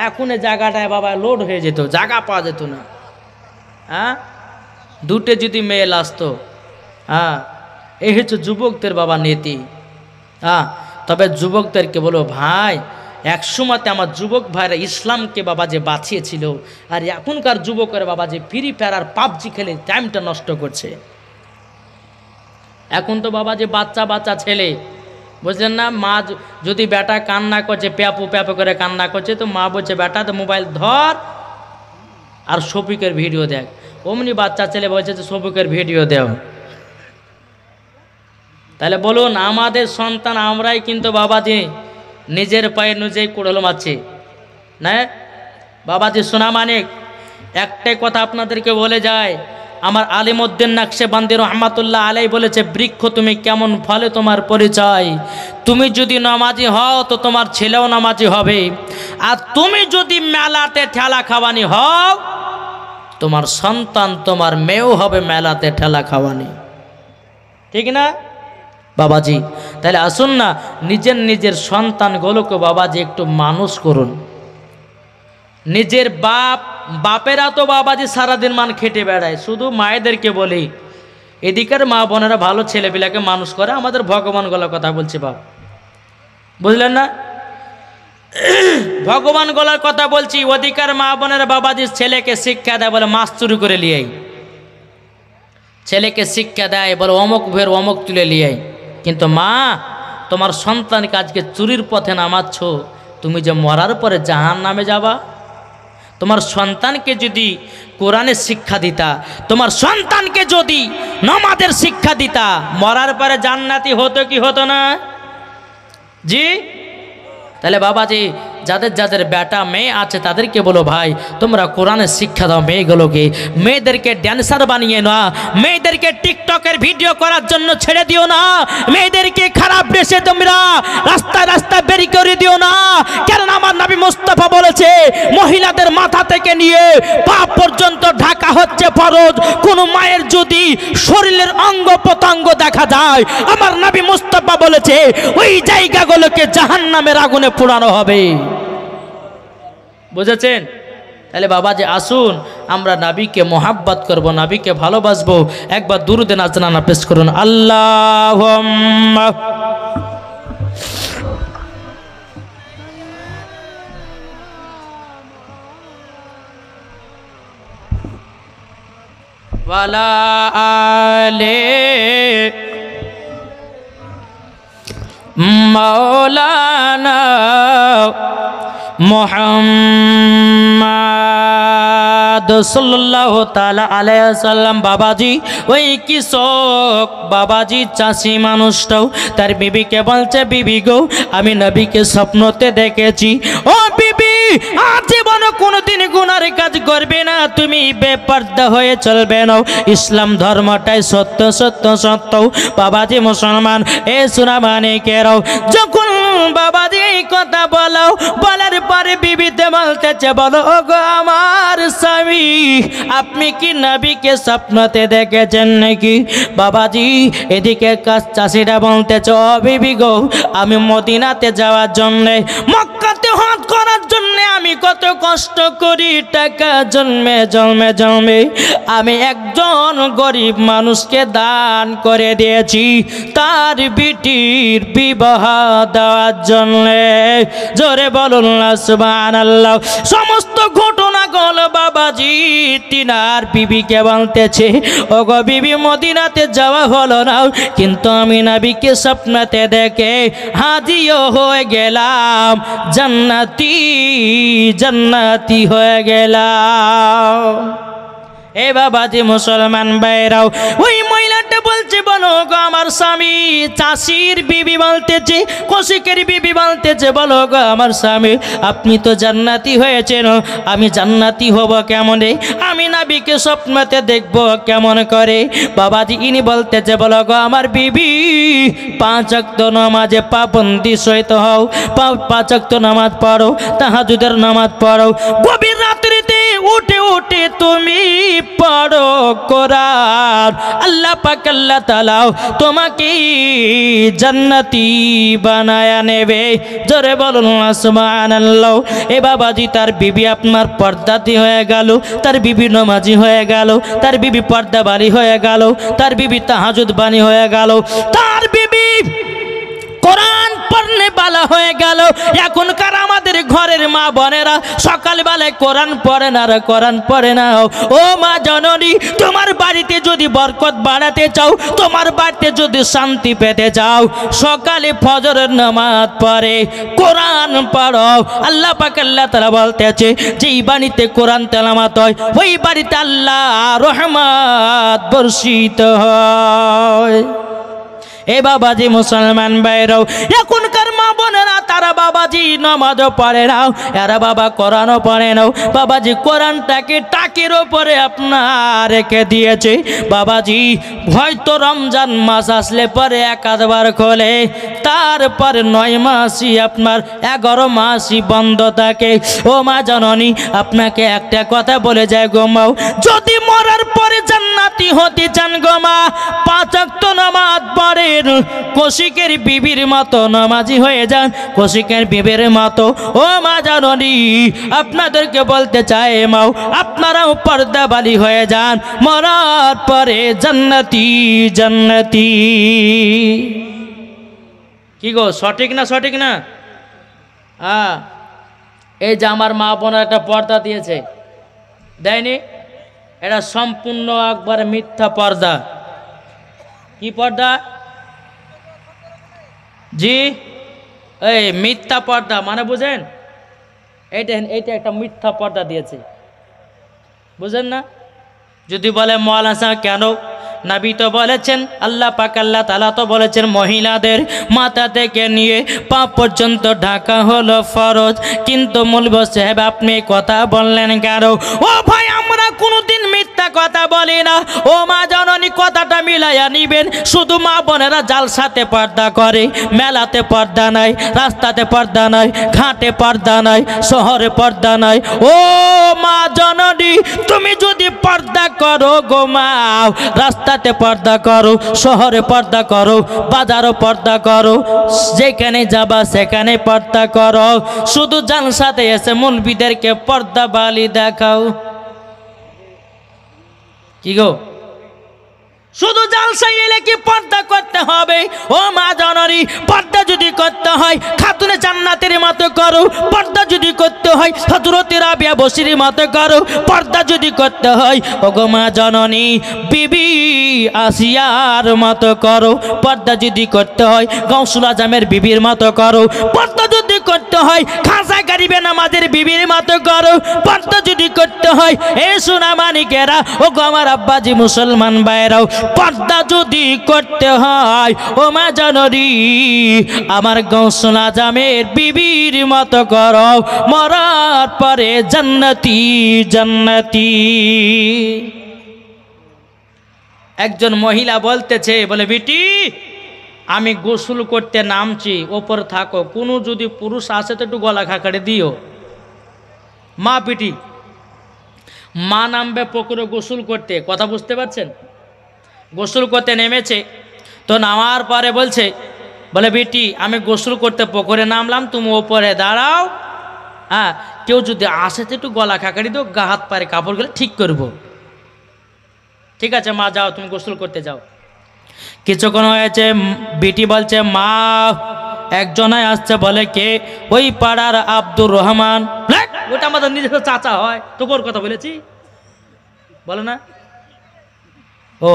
এখন জায়গাটায় বাবা লোড হয়ে যেত, জায়গা পাওয়া যেত না। হ্যাঁ দুটো যদি মেয়ে আসতো, হ্যাঁ এই হচ্ছে যুবকদের বাবা নীতি। হ্যাঁ তবে যুবকদেরকে বলো ভাই এক সময়তে আমার যুবক ভাইরা ইসলামকে বাবা যে বাঁচিয়েছিল, আর এখনকার যুবকের বাবা যে ফ্রি ফায়ার আর পাবজি খেলে টাইমটা নষ্ট করছে। এখন তো বাবা যে বাচ্চা ছেলে বুঝলেন না, মা যদি বেটা কান্না করছে প্যাপু প্যাপু করে কান্না করছে, তো মা বলছে বেটা তো মোবাইল ধর আর শফিকের ভিডিও দেখ। অমনি বাচ্চা ছেলে বলছে যে সবুকের ভিডিও দেও। তাহলে বলুন, আমাদের সন্তান আমরাই কিন্তু বাবাজি নিজের পায়ে নিজেই কুড়াল মারছি না। বাবাজি সোনামানিক একটাই কথা আপনাদেরকে বলে যায়, আমার আলিমউদ্দিন নকশবন্দি রহমাতুল্লাহ আলাই বলেছে, বৃক্ষ তুমি কেমন ফলে তোমার পরিচয়। তুমি যদি নামাজি হও তো তোমার ছেলেও নামাজি হবে, আর তুমি যদি মেলাতে ঠেলা খাওয়ানি হও তোমার সন্তান তোমার মেয়েও হবে মেলাতে ঠেলা খাওয়ানি, ঠিক না বাবাজি? তাহলে আসুন না নিজের নিজের সন্তানগুলোকে বাবাজি একটু মানুষ করুন। নিজের বাপেরা তো বাবাজি সারাদিন মান খেটে বেড়ায়, শুধু মায়েদেরকে বলি এদিকের মা বোনেরা ভালো ছেলেপিলাকে মানুষ করে। আমাদের ভগবানগুলোর কথা বলছি বাপ, বুঝলেন না? ভগবানগুলোর কথা বলছি, ওদিকার মা বোনেরা বাবাজির ছেলেকে শিক্ষা দেয় বলে মাছ চুরি করে লিয়াই, ছেলেকে শিক্ষা দেয় বলে অমুক ভের অমুক তুলে লিয়াই। কিন্তু মা, তোমার সন্তানকে আজকে চুরির পথে নামাচ্ছ, তুমি যে মরার পরে জাহান্নামে যাবা। তোমার সন্তানকে যদি কোরআনের শিক্ষা দিতা, তোমার সন্তানকে যদি নামাজের শিক্ষা দিতা, মরার পরে জান্নাতি হতো কি হতো না? জি। তাহলে বাবাজি যাদের যাদের বেটা মেয়ে আছে তাদেরকে বলো, ভাই তোমরা কোরআনের শিক্ষা দাও মেয়েগুলোকে। মেয়েদেরকে ড্যান্সার বানিয়ে না, মেয়েদেরকে টিকটকের ভিডিও করার জন্য ছেড়ে দিও না, মেয়েদেরকে খারাপ বেশে তোমরা রাস্তায় রাস্তায় বেরি করে দিও না। কারণ আমার নবী মুস্তাফা বলেছে, মহিলাদের মাথা থেকে নিয়ে পা পর্যন্ত ঢাকা হচ্ছে ফরজ। কোন মায়ের যদি শরীরের অঙ্গ প্রত্যঙ্গ দেখা যায়, আমার নবী মুস্তাফা বলেছে ওই জায়গাগুলোকে জাহান্নামের আগুনে পোড়ানো হবে। বুঝেছেন? তাহলে বাবা যে আসুন আমরা নবীকে মোহাব্বত করব, নবীকে ভালোবাসবো। একবার দুরুদে নাজরানা পেশ করুন। আল্লাহুম্মা ওয়ালা আলে মাওলানা মুহাম্মদ সাল্লাল্লাহু তাআলা আলাইহি ওয়াসাল্লাম। বাবাজি ওই কৃষক বাবাজি চাষি মানুষটাও তার বিবিকে বলছে, বিবি গো আমি নবীকে স্বপ্নতে দেখেছি। ও বিবি, আজীবন কোনোদিন গুনার কাজ করবে না, তুমি বেপরদা হয়ে চলবে না। ইসলাম ধর্মটাই সত্য সত্য সত্য। বাবাজি মুসলমান এ সোনামানিকেরাও, যখন বাবাজি এই কথা বলো, বলার পরে বিবিতে বলতেছে, বলো গো আমার স্বামী, আপনি কি নবীকে স্বপ্নতে দেখেছেন নাকি? বাবাজি এদিকে চাষিরা বলতেছে, ও বিবি গো আমি মদিনাতে যাওয়ার জন্যে, মক্কাতে হজ করার জন্যে আমি কত কষ্ট করি, টাকা জন্মে জন্মে জন্মে আমি একজন গরিব মানুষকে দান করে দিয়েছি তার বিটির বিবাহ দেওয়ার জন্যে। জোরে বলুন না সুবহানাল্লাহ। সমস্ত ঘটনাগুলো বাবাজি তিনার বিবিকে বলতেছে, ও গো বিবি মদিনাতে যাওয়া হলো না, কিন্তু আমি নবীকে স্বপ্নতে দেখে হাজিও হয়ে গেলাম, জান্নাতি জান্নাতি হয়ে গেলাম। এ বাবাজি মুসলমান ভাইরাও, ওই মহিলাটা বলছে, বলো গো আমার স্বামী। চাষির বিবি বলতেছে, কৌশিকের বিবি বলতেছে, বলো গো আমার স্বামী, আপনি তো জান্নাতি হয়েছেন, আমি জান্নাতি হব কেমন রে? আমি নবীকে স্বপ্নতে দেখব কেমন করে? বাবাজি ইনি বলতেছে, বলো গো আমার বিবি, 5 ওয়াক্ত নামাজে পাবন্দি সহিত হও, 5 ওয়াক্ত নামাজ পড়ো, তাহাজ্জুদের নামাজ পড়ো, গভীর রাত্রিতে উঠে উঠে তুমি পড়ো কোরআন। আল্লাহ পাক আল্লাহ তাআলা তোমাকে জান্নাতি বানায়া নেবে। জোরে বলুন সুবহানাল্লাহ। এ বাবাজি তার বিবি আপনার পর্দাতি হয়ে গেল, তার বিবি নামাজি হয়ে গেল, তার বিবি পর্দাবাড়ি হয়ে গেল, তার বিবি তাহাজ্জুদ বাণী হয়ে গেল, তার বিবি কোরআন পড়নে জন্যে বালা হয়ে গেল। এখনকার আমাদের ঘরের মা বোনেরা সকালবেলায় কোরআন পড়ে না, কোরআন পড়ে না। ও মা জননী, তোমার বাড়িতে যদি বরকত বাড়াতে চাও, তোমার বাড়িতে যদি শান্তি পেতে চাও, সকালে ফজরের নামাজ পড়ে কোরআন পড়ো। আল্লাহ পাক আল্লাহ তাআলা বলতেছে যে এই বাড়িতে কোরআন তেলাওয়াত হয়, ওই বাড়িতে আল্লাহ রহমত বর্ষিত হয়। এ বাবাজি মুসলমান ভাইরাও, এখনকার মা বোনেরা তারা বাবাজি নামাজও পড়ে নাও, এরা বাবা কোরআনও পড়ে নাও। বাবাজি কোরআনটাকে টাকের ওপরে আপনার রেখে দিয়েছে। বাবাজি হয়তো রমজান মাস আসলে পরে এক আধবার খোলে, তারপর 9 মাসই আপনার 11 মাসই বন্ধ থাকে। ও মা জননী, আপনাকে একটা কথা বলে যায় গো মাও, যদি মরার পরে জান্নাতি হতে চান গো মা, 5 ওয়াক্ত নামাজ পড়েন, কৌশিকের বিবির মতো নামাজি হয়ে যান, কৌশিকের বিবির মতো। ও মা জননী, আপনাদেরকে বলতে চাই মাও, আপনারাও পর্দাবালি হয়ে যান, মরার পরে জান্নাতি জান্নাতি। কি গো, সঠিক না সঠিক না? হ্যাঁ, এই যে আমার মা বোনের একটা পর্দা দিয়েছে, দেয়নি? এটা সম্পূর্ণ একবার মিথ্যা পর্দা। কি পর্দা? জি, এই মিথ্যা পর্দা মানে বুঝেন? এইটা একটা মিথ্যা পর্দা দিয়েছে, বুঝেন না? যদি বলে মৌলানা কেন, নবী তো বলেছেন, আল্লাহ পাক আল্লাহ তাআলা তো বলেছেন মহিলাদের মাথা থেকে নিয়ে পা পর্যন্ত ঢাকা হলো ফরজ। কিন্তু মৌলভী সাহেব আপনি কথা বললেন কেন? ও ভাই, আমরা কোনোদিন মিথ্যা কথা বলি না। ও মা জননী, কথাটা মিলাইয়া নিবেন। শুধু মা বোনেরা জালসাতে পর্দা করে, মেলাতে পর্দা নাই, রাস্তাতে পর্দা নাই, ঘাটে পর্দা নাই, শহরে পর্দা নাই। ও মা জননী, তুমি যদি পর্দা করো গো মাও, রাস্তাতে পর্দা করো, শহরে পর্দা করো, বাজারও পর্দা করো, যেখানে যাবা সেখানে পর্দা করো, শুধু জালসাতে এসে মুলবিদেরকে পর্দা বালি দেখাও। কি গো, শুধু জালসায় এলে কি পর্দা করতে হবে? ও মা জননী, পর্দা যদি করতে হয় খাতুনে জান্নাতের মতো করো, পর্দা যদি করতে হয় হযরতে রাবিয়া বসরির মতো করো, পর্দা যদি করতে হয় ও গো মা জননী বিবি আসিয়ার মতো করো, পর্দা যদি করতে হয় গাউসুল আজমের বিবির মতো করো, পর্দা যদি করতে হয় খাজা গরিবে নামাজের বিবির মতো করো, পর্দা যদি করতে হয় এ সোনা মানিকেরা ও গো আমার আব্বাজি মুসলমান ভাইরাও, পর্দা যদি করতে হয় ও মা জননী আমার গাউসুল আজমের বিবির মতো করো, মরার পরে জান্নাতি জান্নাতি। একজন মহিলা বলতেছে, বলে বিটি আমি গোসল করতে নামছি, ওপর থাকো, কোনো যদি পুরুষ আসে তো একটু গলা খাকারে দিও। মা বিটি, মা নামবে পুকুরে গোসল করতে, কথা বুঝতে পারছেন? গোসল করতে নেমেছে, তো নামার পরে বলছে, বলে বেটি আমি গোসল করতে পুকুরে নামলাম, তুমি ওপরে দাঁড়াও, হ্যাঁ কেউ যদি আসে তো একটু গলা খাকারি দিও, গা হাত পায়ে কাপড় গেলে ঠিক করব। ঠিক আছে মা, যাও তুমি গোসল করতে যাও। কিছুক্ষণ হয়েছে, বেটি বলছে মা একজনে আসছে, বলে কে? ওই পাড়ার আব্দুর রহমান। ওটা আমাদের নিজস্ব চাচা হয়, তোর কথা বলেছি, বলে না? ও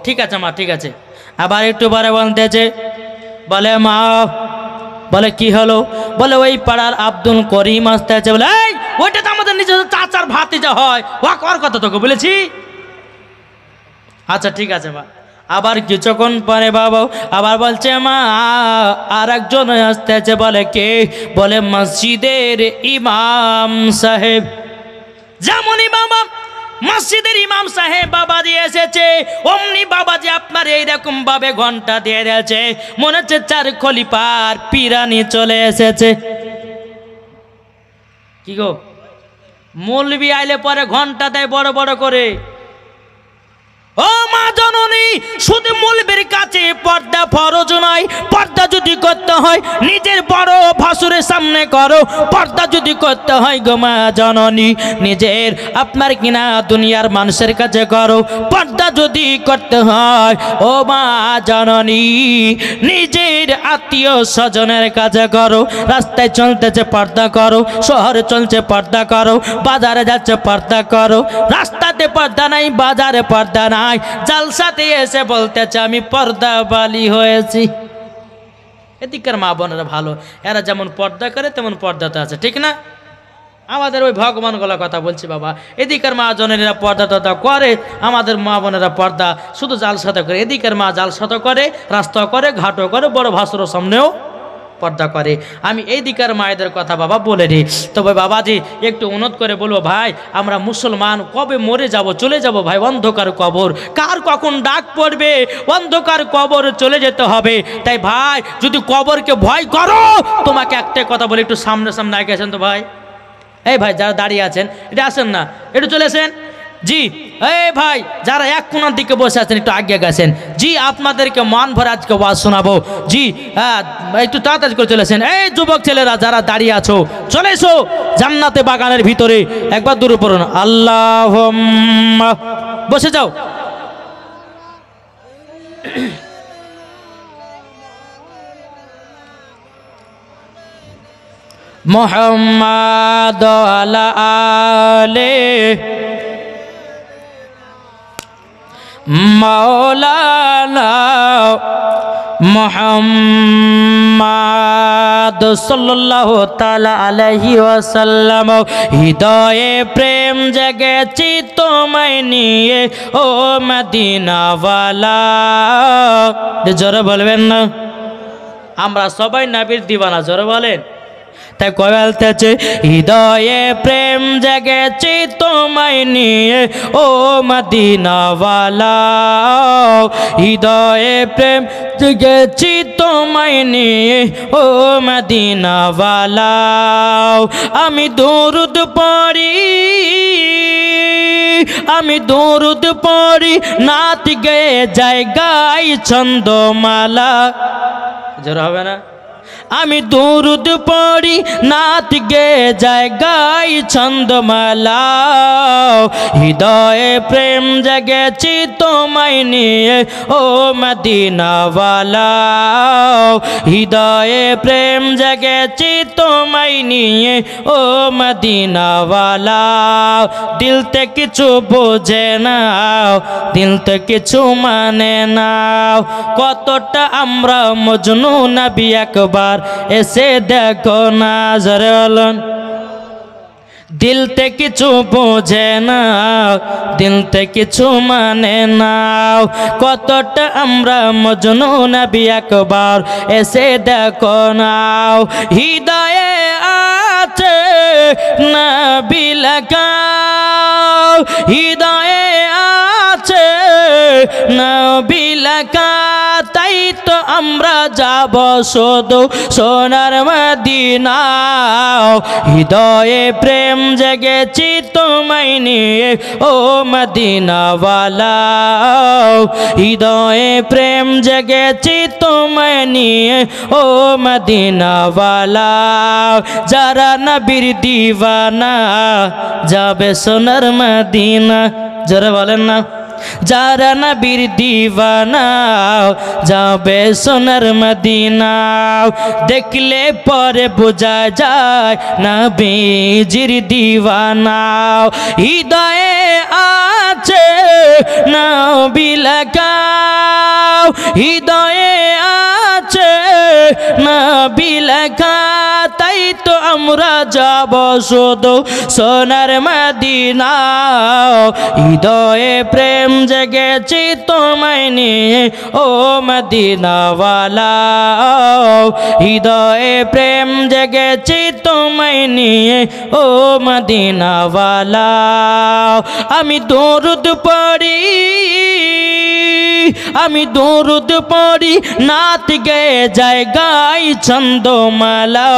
ঠিক আছে মা, ঠিক আছে। আবার একটু পরে বলতেছে, বলে মা, বলে কি হলো? বলে ওই পাড়ার আব্দুল করিম আসতে আছে। বলে এই ওইটা তো আমাদের নিজস্ব চাচার ভাতিজা হয়, ওর কথা তোকে বলেছি। আচ্ছা ঠিক আছে মা। আবার কিছুক্ষণ পরে বাবা আবার বলছে মা আর একজন আসতে আছে। বলে কে? বলে মসজিদের ইমাম সাহেব। যেমনই বাবা মসজিদের ইমাম সাহেব বাবাজি এসেছে, অমনি বাবাজি আপনার এইরকম ভাবে ঘন্টা দিয়ে দিয়েছে, মনে হচ্ছে 4 খলিফার পিরানি চলে এসেছে। কি গো, মৌলবি আইলে পরে ঘন্টা দেয় বড় বড় করে, ও মা জননী, শুধু মৌলবীর কাছে পর্দা ফরজ নয়, পর্দা যদি করতে হয় নিজের বড় ভাসুরের সামনে করো, পর্দা যদি করতে হয় গো মা জননী নিজের আপনার কিনা দুনিয়ার মানুষের কাছে করো, পর্দা যদি করতে হয় ও মা জননী নিজের আত্মীয় স্বজনের কাছে করো, রাস্তায় চলতেছে পর্দা করো, শহরে চলছে পর্দা করো, বাজারে যাচ্ছে পর্দা করো, রাস্তাতে পর্দা নাই, বাজারে পর্দা নাই, জালসাতে এসে বলতেছে আমি পর্দা বালি হয়েছি। এদিকের মা বোনেরা ভালো, এরা যেমন পর্দা করে তেমন পর্দাতে আছে, ঠিক না? আমাদের ওই ভগবানগুলোর কথা বলছি বাবা, এদিকের মা জনেরা পর্দা টর্দা করে, আমাদের মা বোনেরা পর্দা শুধু জালসাতে করে, এদিকের মা জালসাতে করে, রাস্তা করে, ঘাটও করে, বড় ভাসুরের সামনেও পর্দা করে। আমি এই দিকের মায়েদের কথা বাবা বলে দিই। তবে বাবাজি একটু অনুরোধ করে বলবো ভাই, আমরা মুসলমান কবে মরে যাব, চলে যাব ভাই অন্ধকার কবর, কার কখন ডাক পড়বে, অন্ধকার কবর চলে যেতে হবে। তাই ভাই যদি কবরকে ভয় করো, তোমাকে একটাই কথা বলি, একটু সামনে সামনে আগে আসেন তো ভাই। এই ভাই যারা দাঁড়িয়ে আছেন এটা আসেন না, একটু চলে আসেন। জি এই ভাই যারা এক কোণার দিকে বসে আছেন একটু আগে গেছেন। জি আপনাদেরকে মান ভরে আজকে ওয়াজ শোনাবো। জি হ্যাঁ একটু তাড়াতাড়ি করে চলেছেন। এই যুবক ছেলেরা যারা দাঁড়িয়ে আছো চলে এসো জান্নাতে বাগানের ভিতরে, একবার দূরে পড়ুন আল্লাহুম্মা, বসে যাও। মুহাম্মাদ আলা আলে মাওলানা মুহাম্মাদ সাল্লাল্লাহু তাআলা আলাইহি ওয়াসাল্লাম। হৃদয়ে প্রেম জেগেছি তোমায় নিয়ে ও মদিনাওয়ালা। জোরে বলবেন না? আমরা সবাই নবীর দিওয়ানা, জোরে বলেন। তাই কয়েলতেছে হৃদয়ে প্রেম জেগেছি তোমায় নিয়ে ও মদিনাওয়ালা, হৃদয়ে প্রেম জেগেছি তোমায় নিয়ে ও মদিনাওয়ালা। আমি দরুদ পড়ি, আমি দরুদ পড়ি, নাত গেয়ে জায়গায় ছন্দমালা। জোর হবে না? আমি দরুদ পড়ি, নাত গে জায়গায় ছন্দমালা, হৃদয়ে প্রেম জেগেছি তোমায় নিয়ে ও মদিনাওয়ালা, হৃদয়ে প্রেম জেগেছি তোমায় নিয়ে ও মদিনাওয়ালা। দিল তে কিছু বোঝে নাও, দিল তে কিছু মানে নাও, কতটা আমরা মজনু নবী একবার এসে দেখো না। জোরে বলুন। দিল তে কিছু বোঝে না, দিল তে কিছু মানে নাও, কতটা আমরা মজনু নবী একবার এসে দেখো নাও। হৃদয়ে আছে নবী লেখা, হৃদয়ে আছে নবী লেখা, তাই তো আমরা যাব শুধু সোনার মদিনা। হৃদয়ে প্রেম জেগেছি তোমায় নিয়ে ও মদিনাওয়ালা, হৃদয়ে প্রেম জেগেছি তোমায় নিয়ে ও মদিনাওয়ালা। যারা নবীর দিওয়ানা যাবে সোনার মদিনা। জোরে বলেন না? যারা নবীর দিওয়ানা যাবে সোনার মদিনা। দেখলে পরে বোঝা যায় নবীজির দিওয়ানা। হৃদয়ে আছে নবী লেখা, হৃদয়ে আছে নবী লেখা, তাই তো আমরা যাব শুধু সোনার মদিনা। হৃদয়ে প্রেম জেগেছি তোমায় নিয়ে ও মদিনাওয়ালা, হৃদয়ে প্রেম জেগেছি তোমায় নিয়ে ও মদিনাওয়ালা। আমি দরুদ পড়ি, আমি দরুদ পড়ি নাত গেয়ে যায় গাই ছন্দমালা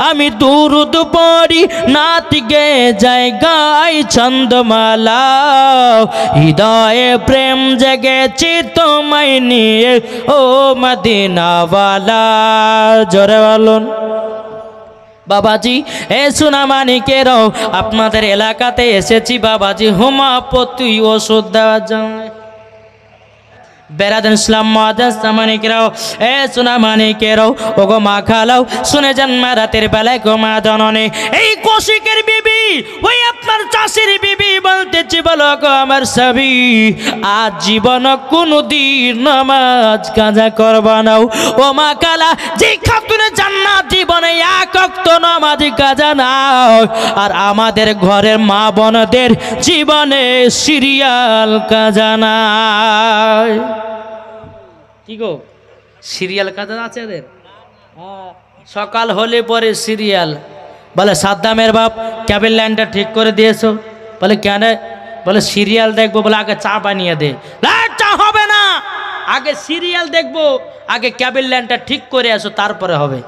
আমি দরুদ পড়ি নাত গেয়ে যায় গাই ছন্দমালা হৃদয়ে প্রেম জেগেছে তোমায় নিয়ে ও মদিনাওয়ালা জোরে বলুন বাবাজি এ সোনা মানিকেরাও আপনাদের এলাকাতে এসেছি বাবাজি হোমিওপ্যাথি ওষুধ দেওয়ার জন্য বেরাদান ইসলাম মুআজ্জাজ মানিকেরাও এ সোনা মানিকেরাও ওগো মা খালাও শুনে যান মা রাতের বেলায় গো মা জননী এই কৌশিকের বিবি ওই আপনার চাষির বিবি বলতেছি বলো গো আমার স্বামী আজ জীবন কোনদিন নামাজ কাজা করবা না ও মা খালা যে খাতুনে জান্নাত জীবনে এক ওয়াক্ত নামাজ কাজা নাও আর আমাদের ঘরের মা বোনদের জীবনে সিরিয়াল কাজা নাই কি গো সিরিয়াল কাজা আছে এদের সকাল হলে পরে সিরিয়াল বলে সাদ্দামের বাপ ক্যাবেল লাইনটা ঠিক করে দিয়েছো বলে কেন বলে সিরিয়াল দেখবো বলে আগে চা বানিয়ে দে চা হবে না আগে সিরিয়াল দেখবো আগে ক্যাবেল লাইনটা ঠিক করে আসো তারপরে হবে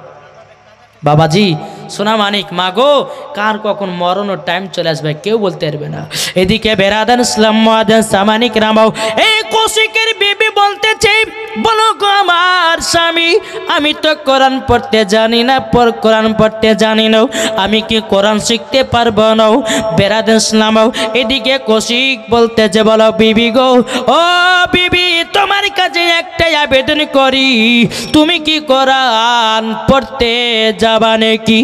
বাবাজি সোনা মানিক মাগো কার কখন মরণের টাইম চলে আসবে কেউ বলতে পারবে না এদিকে বেরাদান ইসলাম মুআজ্জাজ মানিক রামাও এই কৌশিকের বিবি বলতেছে বলো গো আমার স্বামী আমি তো কোরআন পড়তে জানি না কোরআন পড়তে জানি না আমি কি কোরআন শিখতে পারবো না বেরাদান ইসলাম এদিকে কৌশিক বলতেছে বলো বিবি গো ও বিবি তোমার কাছে একটাই আবেদন করি তুমি কি কোরআন পড়তে যাবা নাকি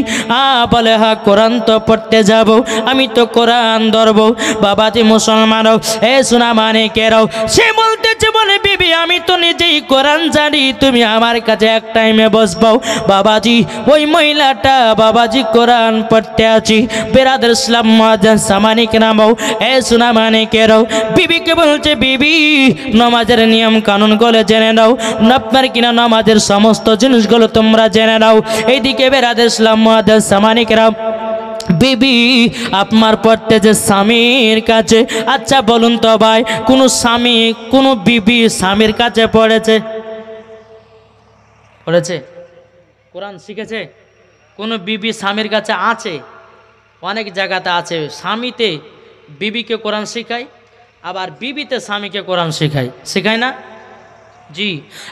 বলে হ্যাঁ কোরআন তো পড়তে যাব আমি তো কোরআন ধরবো বাবাজি মুসলমানও এ সোনা মানিকেরাও সে বলতেছে বলে বিবি আমি তো নিজেই কোরআন জানি তুমি আমার কাছে এক টাইমে বসবো বাবাজি ওই মহিলাটা বাবাজি কোরআন পড়তে আছি বেরাদার ইসলাম মুআজ্জাজ মানিক নামও এ সোনা মানিকেরাও বিবিকে বলছে বিবি নামাজের নিয়ম কানুন গুলো জেনে নাও আপনার কিনা নামাজের সমস্ত জিনিসগুলো তোমরা জেনে নাও এইদিকে বেরাদার ইসলাম মুআজ্জাজ মানিকেরাও বিবি আপনার পড়তে যে স্বামীর কাছে আচ্ছা বলুন তো ভাই কোন স্বামী কোন বিবি স্বামীর কাছে পড়েছে কোরআন শিখেছে কোন বিবি স্বামীর কাছে আছে অনেক জায়গাতে আছে স্বামীতে বিবিকে কোরআন শেখায় আবার বিবিতে স্বামীকে কোরআন শেখায় না জি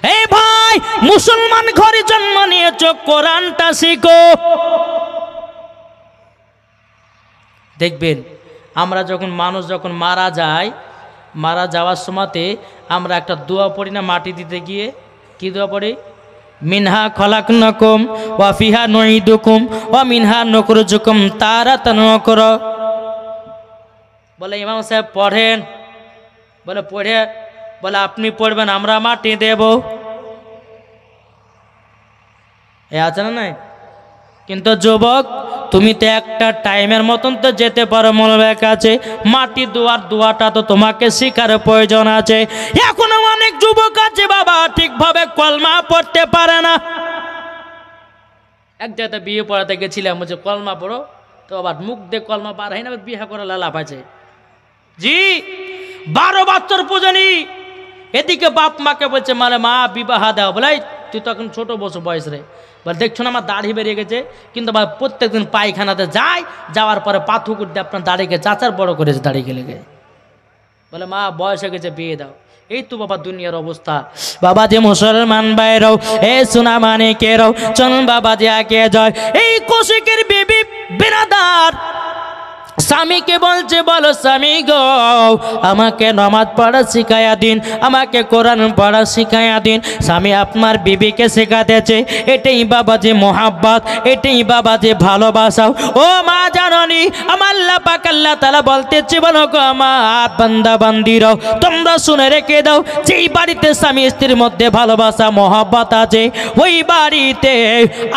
এই ভাই মুসলমান ঘরে জন্ম নিয়েছো কোরআনটা শিখো দেখবেন আমরা যখন মানুষ যখন মারা যাওয়ার সময়তে আমরা একটা দোয়া পড়ি না মাটি দিতে গিয়ে কি দোয়া পড়ি মিনহা খলাকনাকুম ওয়া ফিহা নুঈদুকুম ওয়া মিনহা নুখরিজুকুম তারাতান উখরা বলে ইমাম সাহেব পড়েন বলে পড়ে বলে আপনি পড়বেন আমরা মাটি দেব এ আছে না নাই কিন্তু যুবক তুমি তো একটা টাইমের মতন তো যেতে পারো মৌলবীর কাছে মাটি দোয়াটা তো তোমাকে শেখার প্রয়োজন আছে এখনো অনেক যুবক আছে বাবা ঠিকভাবে কলমা পড়তে পারে না এক জায়গাতে বিয়ে পড়াতে গেছিলাম বলছে কলমা পড়ো তো আবার মুখ দিয়ে কলমা পার হয় না বিয়ে করে লাভ আছে জি 12 বছর পূজনী এদিকে বাপ মাকে বলছে মানে মা বিবাহ দাও বলে তুই তো এখন ছোট বয়স রে বলে দেখছো না আমার দাড়ি বেরিয়ে গেছে কিন্তু প্রত্যেকদিন পায়খানাতে যাওয়ার পরে পাথুকুর দিয়ে আপনার দাড়িকে চাচার বড় করেছে দাড়ি গেলে বলে মা বয়স হয়ে গেছে বিয়ে দাও এই তো বাবা দুনিয়ার অবস্থা বাবাজি মুসলমান ভাইরাও এ সোনা মানিকেরাও চলুন বাবাজি আগে যায় এই কৌশিকের বিবি বিরাদার স্বামীকে বলছে বলো স্বামী গো আমাকে নামাজ পড়া শিখাইয়া দিন আমাকে কোরআন পড়া শিখাইয়া দিন স্বামী আপনার বিবিকে শেখাতেছে এটাই বাবাজি মোহাব্বত এটাই বাবাজি ভালোবাসাও ও মা জাননি আমার আল্লাহ পাক আল্লাহ তাআলা বলতেছে বলো গো আমার বান্দা বান্দিরাও তোমরা শুনে রেখে দাও যেই বাড়িতে স্বামী স্ত্রীর মধ্যে ভালোবাসা মোহাব্বত আছে ওই বাড়িতে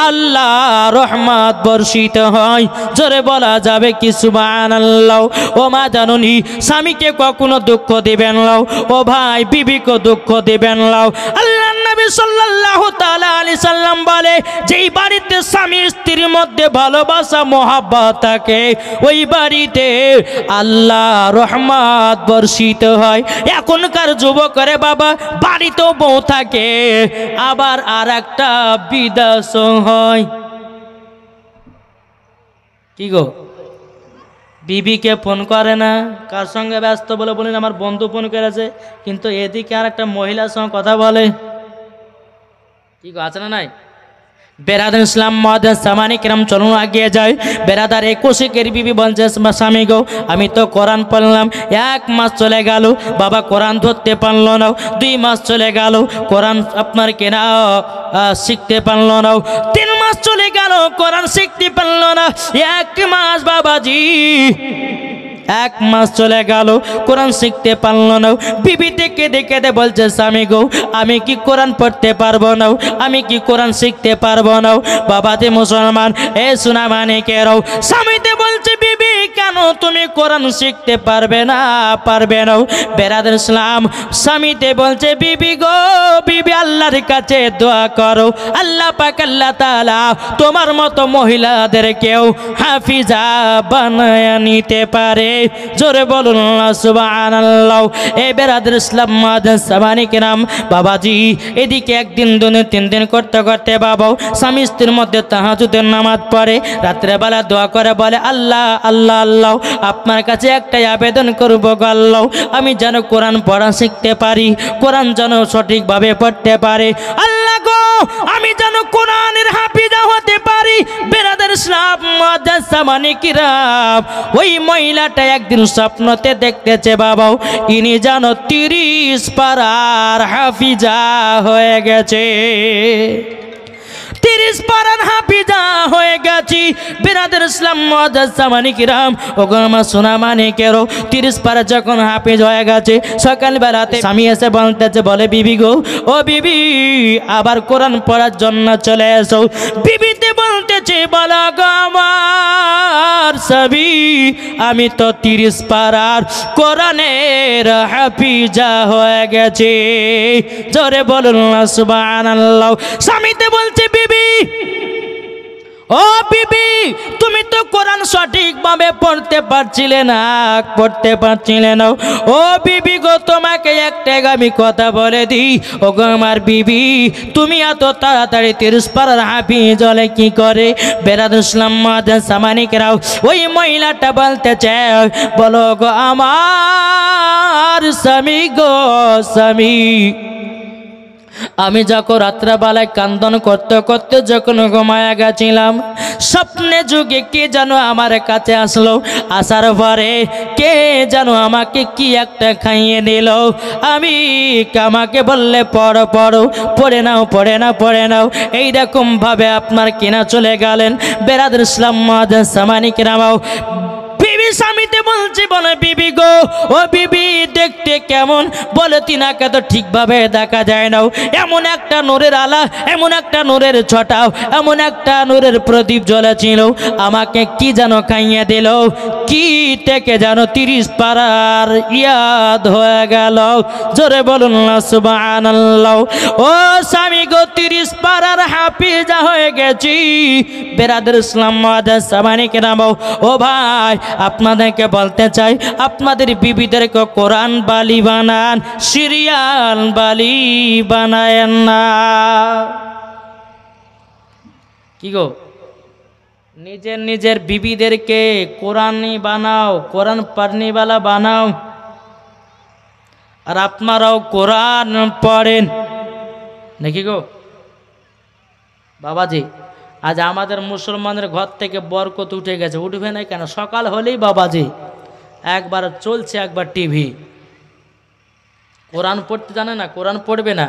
আল্লাহ রহমত বর্ষিত হয় জোরে বলা যাবে কি সুবহানাল্লাহ ও মা জাননি স্বামীকে কখনো দুঃখ দিবেন না ও ভাই বিবিকে দুঃখ দিবেন না আল্লাহর নবী সাল্লাল্লাহু তাআলা আলাইহি সাল্লাম বলে, যেই বাড়িতে স্বামী স্ত্রীর মধ্যে ভালোবাসা মহব্বত থাকে ওই বাড়িতে আল্লাহ রহমত বর্ষিত হয়। এখনকার যুবকরে বাবা বাড়িতেও বউ থাকে, আবার আর একটা বিদেশও হয়। কি গো, বিবিকে ফোন করে না, কার সঙ্গে ব্যস্ত বলে বলেন আমার বন্ধু ফোন করেছে, কিন্তু এদিকে আর একটা মহিলার সঙ্গে কথা বলে। কি গো, আছে না নাই? বেরাদার ইসলাম মহাদার সামানি কিরাম, চলুন আগিয়ে যায়। বেরাদার 21 বিবি বলছে, স্বামী গো আমি তো কোরআন পড়লাম, 1 মাস চলে গেল বাবা কোরআন ধরতে পারলো না, 2 মাস চলে গেল কোরআন আপনার কেনা শিখতে পারলো না, 3 মাস চলে গেল কোরআন শিখতে পারলো না, 1 মাস বাবাজি 1 মাস চলে গেল কোরআন শিখতে পারলো না। বিবিতে কেঁদে কেঁদে বলছে, স্বামী গো আমি কি কোরআন পড়তে পারবো না, আমি কি কোরআন শিখতে পারবো না। বাবাতে মুসলমান এ সোনা মানিকেরাও, স্বামীতে বলছে, বিবি কেন তুমি কোরআন শিখতে পারবে না, পারবে না। বেরাদার ইসলাম স্বামীতে বলছে, বিবি গো বিবি আল্লাহর কাছে দোয়া করো, আল্লাহ পাক আল্লাহ তাআলা তোমার মতো মহিলাদেরকেও হাফিজা বানায় নিতে পারে। জোরে বলুন সুবহানাল্লাহ। এ বেরাদার ইসলাম মাদার সামানি কিরাম বাবাজি, এদিকে 1 দিন 2 দিন 3 দিন করতে করতে বাবাও স্বামী স্ত্রীর মধ্যে তাহাজ্জুদের নামাজ পড়ে, রাত্রেবেলা দোয়া করে বলে, আল্লাহ আল্লাহ আল্লাহ আপনার কাছে একটাই আবেদন করব গো আল্লাহ, আমি যেন কোরআন পড়া শিখতে পারি, কোরআন যেন সঠিকভাবে পড়তে পারে, আল্লাহ গো আমি যেন কোরআনের হাফিজা হতে পারি। বেরাদার ইসলাম মাদার সামানি কিরাম, ওই মহিলাটা একদিন স্বপ্নতে দেখতেছে বাবাও ইনি যেন 30 পারার হাফিজা হয়ে গেছে, 30 পারার হাফিজা হয়ে গেছি। বেরাদার ইসলাম মুআজ্জাজ সামানি কিরাম, ওগো আমার সোনা মানিকেরও 30 পারা যখন হাফিজ হয়ে গেছে, সকালবেলাতে স্বামী এসে বলতেছে, বলে বিবি গো ও বিবি আবার কোরআন পড়ার জন্য চলে এসো। বিবিতে বলতেছে, বলা গো আমার স্বামী আমি তো 30 পারার কোরআনের হাফিজা হয়ে গেছে। জোরে বলুন না সুবহানাল্লাহ। স্বামীতে বলছে, বিবি ও বিবি তুমি তো কোরআন সঠিকভাবে পড়তে পারছিলে না, পড়তে পারছিলে না। ও বিবি গো তোমাকে একটা আমি কথা বলে দিই, ও গো আমার বিবি তুমি এত তাড়াতাড়ি 30 পারার হাফিজ হলে কি করে। বেরাদার ইসলাম মুআজ্জাজ সামানি কিরাম, ওই মহিলাটা বলতেছে, বলো গো আমার স্বামী গো স্বামী আমি যখন রাত্রেবেলায় কান্দন করতে করতে যখন ঘুমায়া গেছিলাম, স্বপ্নে যুগে কে যেন আমার কাছে আসলো, আসার পরে কে যেন আমাকে কি একটা খাইয়ে দিল, আমি আমাকে বললে পড়ো পড়ো, পড়ে নাও পড়ে নাও পড়ে নাও, এইরকম ভাবে আপনার কিনা চলে গেলেন। বেরাদার ইসলাম মুআজ্জাজ সামানি কিরাম, বিবি স্বামীতে বলছি, বলে বিবি গো ও বিবি দেখতে কেমন, বলে তিনাকে তো ঠিকভাবে দেখা যায় না, এমন একটা নূরের আলা, এমন একটা নূরের ছটাও, এমন একটা নূরের প্রদীপ জ্বলেছিল, আমাকে কি যেন খাইয়ে দিল, কি থেকে যেন 30 পারার ইয়াদ হয়ে গেল। জোরে বলুন না সুবহানাল্লাহ। ও স্বামী গো 30 পারার হাফিজা হয়ে গেছি। বেরাদার ইসলাম মুআজ্জাজ সামানি কিরাম, ও ভাই আপনাদেরকে বলতে চাই, আপনাদের বিবিদেরকে কোরআন বালি বানান, সিরিয়াল বালি বানায়েন না। কি গো, নিজের নিজের বিবিদেরকে কোরআনি বানাও, কোরআন পড়নিওয়ালা বানাও, আর আপনারাও কোরআন পড়েন নাকি গো বাবাজি। আজ আমাদের মুসলমানের ঘর থেকে বরকত উঠে গেছে, উঠবে না কেন? সকাল হলেই বাবাজি একবার চলছে, একবার টিভি, কোরআন পড়তে জানে না, কোরআন পড়বে না।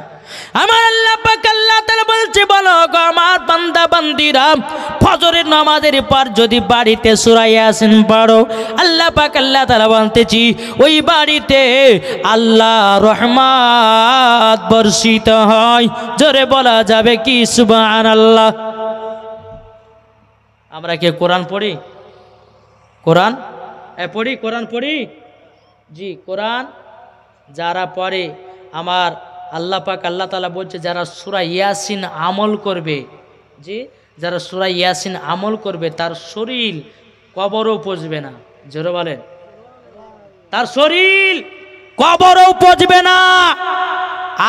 আমার আল্লাহ পাক আল্লাহ তাআলা বলছে, বলো গো আমার বান্দা বান্দিরা ফজরের নামাজের পর যদি বাড়িতে সূরা ইয়াসিন পড়ো, আল্লাহ পাক আল্লাহ তাআলা বলতেছি ওই বাড়িতে আল্লাহ রহমত বর্ষিত হয়। জোরে বলা যাবে কি সুবহানাল্লাহ। আমরা কি কোরআন পড়ি? কোরআন পড়ি, কোরআন পড়ি জি। কোরআন যারা পড়ে আমার আল্লাহ পাক আল্লাহ তাআলা বলছে যারা সূরা ইয়াসিন আমল করবে, জি যারা সূরা ইয়াসিন আমল করবে তার শরীর কবরও পচবে না। জোরে বলেন, তার শরীর কবরও পচবে না।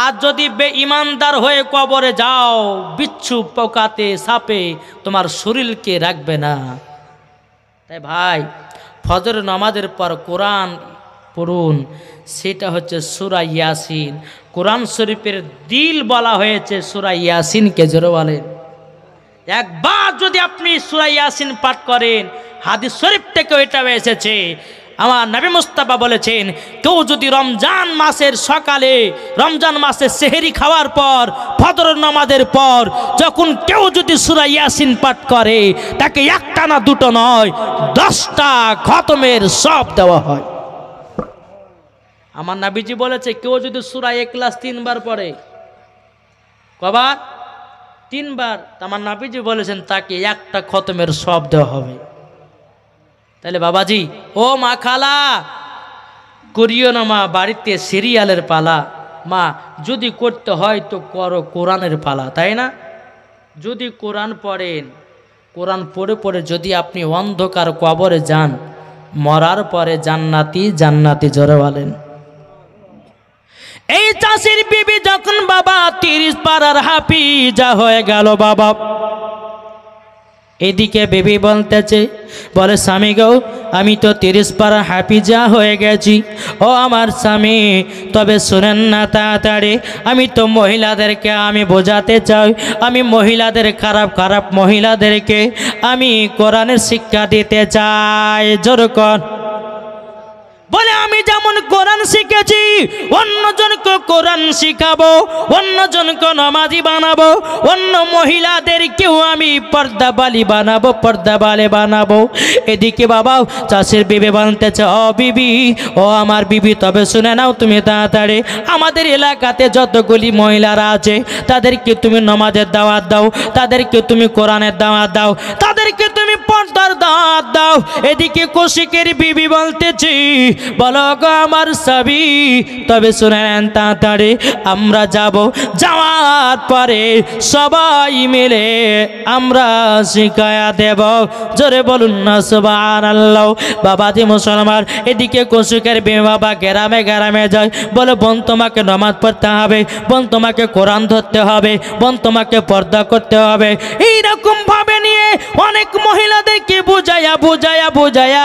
আর যদি বেঈমানদার হয়ে কবরে যাও, বিচ্ছু পোকাতে সাপে তোমার শরীরকে রাখবে না। তাই ভাই ফজর নামাজের পর কোরআন পড়ুন, সেটা হচ্ছে সূরা ইয়াসিন। কোরআন শরীফের দিল বলা হয়েছে সূরা ইয়াসিনকে। জোরে বলেন, একবার যদি আপনি সূরা ইয়াসিন পাঠ করেন, হাদিস শরীফ থেকে এটা এসেছে, আমার নবী মুস্তাফা বলেছেন কেউ যদি রমজান মাসের সকালে, রমজান মাসের সেহরি খাওয়ার পর, ফজর নামাজের পর যখন কেউ যদি সূরা ইয়াসিন পাঠ করে, তাকে একটা না দুটো নয় 10টা খতমের সব দেওয়া হয়। আমার নবীজি বলেছে কেউ যদি সূরা ইখলাস 3 বার পড়ে, কবার? 3 বার। আমার নবীজি বলেছেন তাকে একটা খতমের সব দেওয়া হবে। তাহলে বাবাজি, ও মা খালা, করিও না মা বাড়িতে সিরিয়ালের পালা, মা যদি করতে হয় তো করো কোরআনের পালা, তাই না? যদি কোরআন পড়েন, কোরআন পড়ে পড়ে যদি আপনি অন্ধকার কবরে যান, মরার পরে জান্নাতি জান্নাতি। জোরে বলেন। এই চাষির বিবি যখন বাবা 30 পারার হাফিজা হয়ে গেল, বাবা এদিকে বেবি বলতেছে, বলে স্বামী গো আমি তো 30 পারা হাফিজা হয়ে গেছি। ও আমার স্বামী, তবে শুনেন না তাড়াতাড়ি, আমি তো মহিলাদেরকে আমি বোঝাতে চাই, আমি মহিলাদের খারাপ খারাপ মহিলাদেরকে আমি কোরআনের শিক্ষা দিতে চাই। জোর কর। বলে আমি যেমন কোরআন শিখেছি অন্যজনকে কোরআন শিখাবো, অন্যজনকে নামাজি বানাবো, অন্য মহিলাদেরকেও আমি পর্দাবালি বানাবো, পর্দাবালে বানাবো। এদিকে বাবা চাষের বিবি বানতেছে, ও বিবি, ও আমার বিবি, তবে শুনে নাও তুমি তাড়াতাড়ি, আমাদের এলাকাতে যতগুলি মহিলারা আছে তাদেরকে তুমি নামাজের দাওয়াত দাও, তাদেরকে তুমি কোরআনের দাওয়াত দাও, তাদেরকে তুমি পর্দার দাওয়াত দাও। এদিকে কৌশিকের বিবি বলতেছি, বলো গো আমার স্বামী, তবে শুনেন তাড়াতাড়ি, আমরা যাব, যাওয়ার পরে সবাই মিলে আমরা শিখায়া দেব। জোরে বলুন না সুবহানাল্লাহ। বাবাজি মুসলমান, এদিকে কৌশিকের বিবি বাবা গ্রামে গ্রামে যায়, বলে বোন তোমাকে নামাজ পড়তে হবে, বোন তোমাকে কোরআন ধরতে হবে, বোন তোমাকে পর্দা করতে হবে। এইরকম ভাবে নিয়ে অনেক মহিলাদেরকে বুঝায়া বুঝায়া বুঝায়া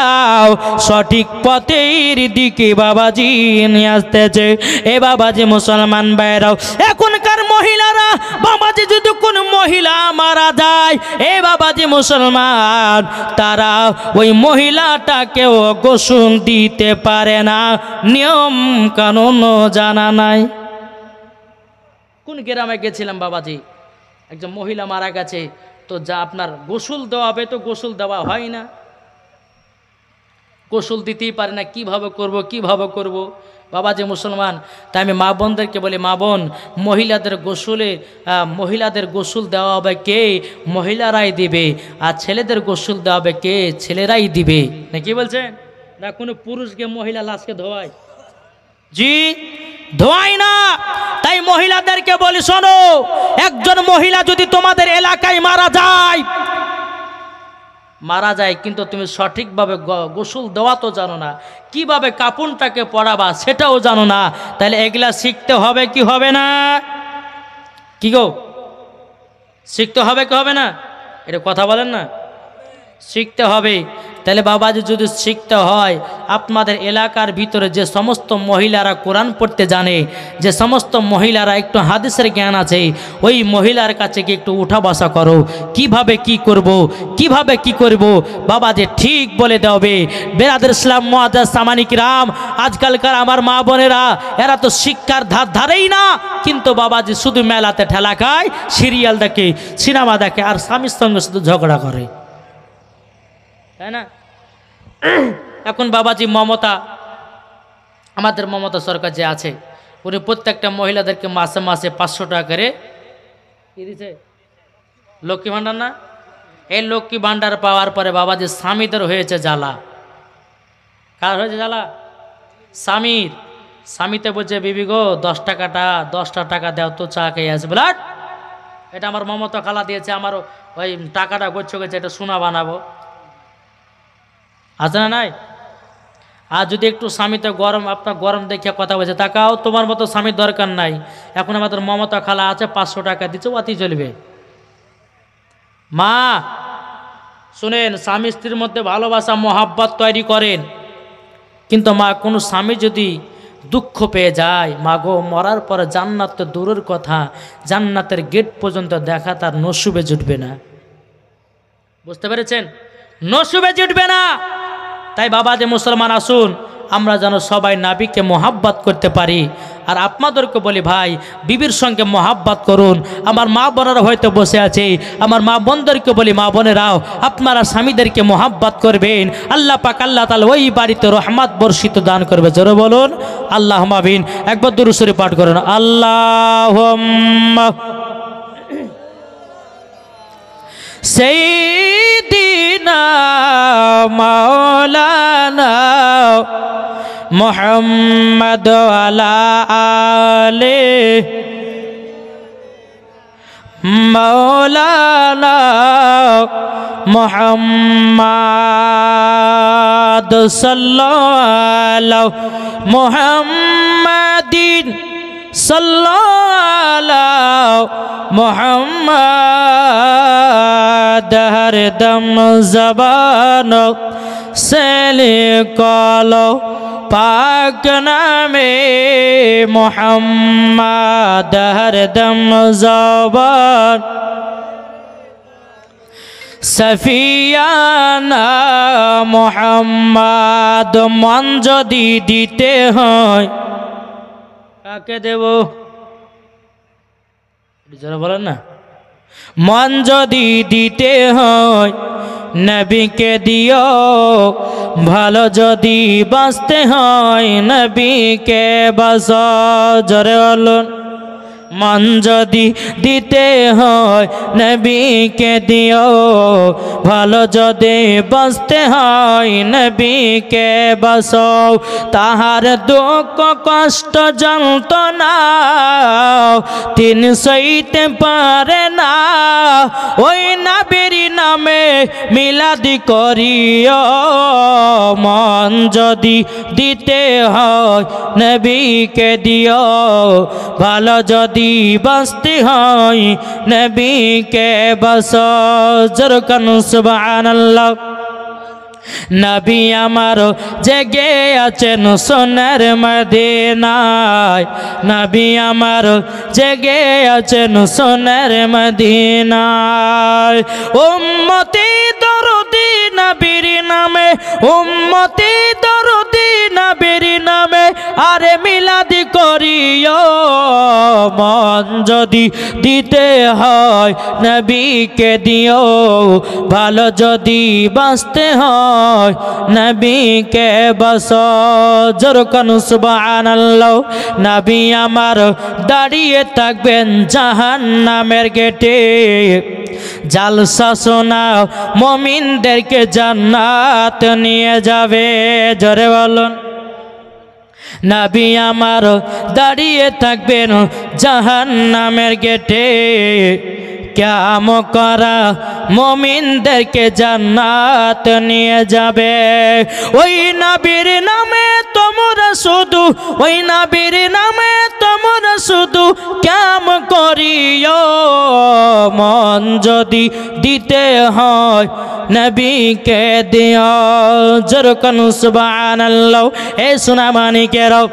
সঠিক পথের দিকে বাবাজি নিয়ে আসতেছে। এ বাবাজি মুসলমান ভাইরাও, এখনকার মহিলারা বাবাজি যদি কোন মহিলা মারা যায়, এ বাবাজি মুসলমান, তারা ওই মহিলাটাকেও গোসল দিতে পারে না, নিয়ম কানুন জানা নাই। কোন গ্রামে গেছিলাম বাবাজি, একজন মহিলা মারা গেছে, তো যা আপনার গোসল দেওয়া হবে, তো গোসল দেওয়া হয় না, গোসল দিতেই পারে না, কিভাবে করব কিভাবে করব। বাবাজি মুসলমান, তাই আমি মা বোনদেরকে বলি, মা বোন, মহিলাদের গোসল দেওয়া হবে কে? মহিলারাই দিবে। আর ছেলেদের গোসল দেওয়া হবে কে? ছেলেরাই দিবে। না কি বলছেন? না কোনো পুরুষকে মহিলা লাশকে ধোয়ায়? জি ধোয়ায় না। তাই মহিলাদেরকে বলি, শোনো, একজন মহিলা যদি তোমাদের এলাকায় মারা যায় কিন্তু তুমি সঠিকভাবে গোসল দেওয়া তো জানো না, কিভাবে কাপড়টাকে পরাবা সেটাও জানো না, তাহলে এগুলা শিখতে হবে কি হবে না? কি গো, শিখতে হবে কি হবে না? এটা কথা বলেন না, শিখতে হবে। তাহলে বাবাজি যদি শিখতে হয়, আপনাদের এলাকার ভিতরে যে সমস্ত মহিলারা কোরআন পড়তে জানে, যে সমস্ত মহিলারা একটু হাদিসের জ্ঞান আছে, ওই মহিলার কাছে গিয়ে একটু উঠা বসা করো, কিভাবে কি করব, কিভাবে কি করব বাবাজি ঠিক বলে দেবে। বেরাদের ইসলাম মুআজ্জাজ সামানিক রাম, আজকালকার আমার মা বোনেরা এরা তো শিক্ষার ধারেই না, কিন্তু বাবাজি শুধু মেলাতে ঠেলা খায়, সিরিয়াল দেখে, সিনেমা দেখে, আর স্বামীর সঙ্গে শুধু ঝগড়া করে, তাই না? এখন বাবাজি মমতা, আমাদের মমতা সরকার যে আছে, উনি প্রত্যেকটা মহিলাদেরকে মাসে মাসে 500 টাকা করে কি দিচ্ছে, লক্ষ্মী ভাণ্ডার না? এই লক্ষ্মী ভাণ্ডার পাওয়ার পরে বাবাজি স্বামীদের হয়েছে জ্বালা। কার হয়েছে জ্বালা? স্বামীর। স্বামীতে বলছে বিবি গো 10টা টাকা দাও তো চা খেয়ে আসবে। ব্লাড, এটা আমার মমতা খালা দিয়েছে, আমার ওই টাকাটা গচ্ছ গেছে, এটা সোনা বানাবো। আছে না নাই? আর যদি একটু স্বামীতে গরম, আপনার গরম দেখে কথা বলছে, তাকাও তোমার মতো স্বামীর দরকার নাই, এখন আমাদের মমতা খালা আছে 500 টাকা দিচ্ছে, অতি চলবে। মা শুনেন, স্বামী স্ত্রীর মধ্যে ভালোবাসা মহাব্বত তৈরি করেন, কিন্তু মা কোনো স্বামী যদি দুঃখ পেয়ে যায়, মা গো মরার পরে জান্নাত তো দূরের কথা, জান্নাতের গেট পর্যন্ত দেখা তার নসিবে জুটবে না। বুঝতে পেরেছেন? নসিবে জুটবে না। তাই বাবা যে মুসলমান আসুন, আমরা যেন সবাই নাবিকে মোহাব্বত করতে পারি। আর আপনাদেরকে বলি ভাই, বিবির সঙ্গে মোহাব্বত করুন। আমার মা বোনেরা হয়তো বসে আছে, আমার মা বোনদেরকে বলি, মা বোনেরাও আপনারা স্বামীদেরকে মোহাব্বত করবেন। আল্লাহ পাক আল্লাহ তাআলা ওই বাড়িতে রহমত বর্ষিত দান করবে। জোরে বলুন আল্লাহুম্মা আমিন। একবার দুরূদ শরীফ পাঠ করুন, আল্লাহুম্মা সাইয়্যিদিনা মাওলানা মুহাম্মদ ওয়ালা আলে মাওলানা মুহাম্মদ সাল্লাল্লাহু মুহাম্মাদিন সাল্লাল্লাহু মুহাম্মদ হরদম জবান से लिखलो पाक नामे मोहम्मद हरदम ज़बान सफियाना मोहम्मद मन जदि दीते हैं काके देवो जरा बोलें ना मन जदि दीते हैं नबी के दियो ভালো যদি বাঁচতে হয় নবীকে বাঁচো। জোরে বলুন, মন যদি দিতে হয় নবীকে দিও, ভালো যদি বাঁচতে হয় নবীকে বাঁচো। তাহার দুঃখ কষ্ট যন্ত্রণা তিনি সইতে পারে না, ওই নবীর নামে মিলাদি করিও। মন যদি দিতে হয় নবীকে দিও, ভালো যদি বাঁচতে হয় নবীকে বাঁচো। জোরকান সুবহানাল্লাহ। নবী আমার জেগে আছেন সোনার মদিনায়, নবী আমার জেগে আছেন সোনার মদিনায়। উম্মতি দরদি নবীর নামে, উম্মতি দরদি নবীর নামে আরে মিলাদি করিও। মন যদি দিতে হয় নবীকে দিও, ভালো যদি বাঁচতে হয় নবীকে বাঁচো। জোরকান সুবহানাল্লাহ। নবী আমার দাঁড়িয়ে থাকবেন জাহান্নামের গেটে, জালসা শোনাও মুমিনদেরকে জান্নাত নিয়ে যাবে। জোরে বলুন, নবী আমার দাঁড়িয়ে থাকবেন জাহান্নামের গেটে, কিয়াম করা মুমিনদেরকে জান্নাত নিয়ে যাবে। ওই নবীর নামে তোমরা শুধু, ওই নবীর নামে তোমরা শুধু কিয়াম করিও। মন যদি দিতে হয় নবীকে দিও। জোরকান সুবহানাল্লাহ। এ সোনা মানিকেরাও,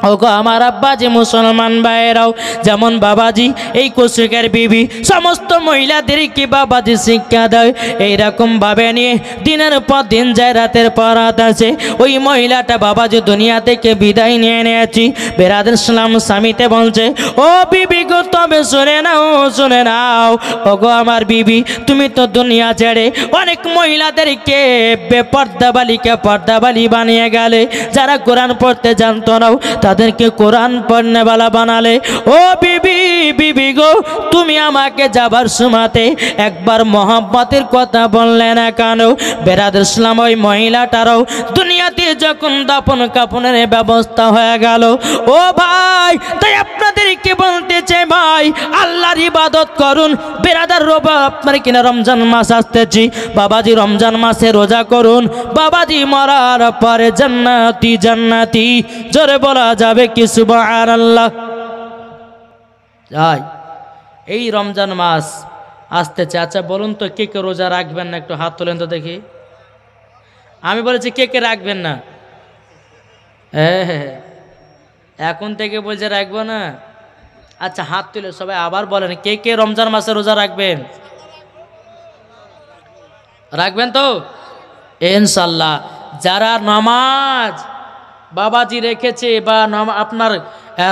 ওগো আমার আব্বাজি মুসলমান ভাইয়েরাও, যেমন বাবাজি এই কুশিকের বিবি সমস্ত মহিলাদেরকে বাবাজি শিক্ষা দেয়, এইরকম ভাবে নিয়ে দিনের পর দিন যায়, রাতের পর রাত আছে। ওই মহিলাটা বাবাজি দুনিয়া থেকে বিদায় নিয়ে নিয়েছি। বেরাদের সালাম স্বামীতে বলছে, ও বিবি গো তবে শুনে নাও, শুনে নাও। ওগো আমার বিবি, তুমি তো দুনিয়া ছেড়ে অনেক মহিলাদেরকে বেপর্দা বালিকা পর্দা বালি বানিয়ে গেলে, যারা কোরআন পড়তে জানতো না আমাদেরকে কোরআন পড়নেওয়ালা বানালে। ও বিবি, বিবি গো, তুমি আমাকে যাবার সময়তে একবার মোহাব্বতের কথা বললে না কেন? বেরাদর ইসলাম, ওই মহিলাটারও দুনিয়াতে যখন দাফন কাফনের ব্যবস্থা হয়ে গেল, ও ভাই, তাই আপনাদেরকে বলতে চাই ভাই, আল্লাহর ইবাদত করুন। বেরাদার রোবা আপনার কিনা রমজান মাস আসতেছি, বাবাজি রমজান মাসে রোজা করুন। বাবাজি মরার পরে জান্নাতি জান্নাতি জোরে বলা যাবে কি সুবহানাল্লাহ? যাই, এই রমজান মাস আসতেছে। আচ্ছা বলুন তো, কে কে রোজা রাখবেন না? একটু হাত তোলেন তো দেখি। আমি বলেছি কে কে রাখবেন না? এখন থেকে বলছে রাখবো না? আচ্ছা হাত তুলে সবাই আবার বলেন, কে কে রমজান মাসে রোজা রাখবেন? রাখবেন তো ইনশাল্লাহ। যারা নামাজ বাবাজি রেখেছে বা আপনার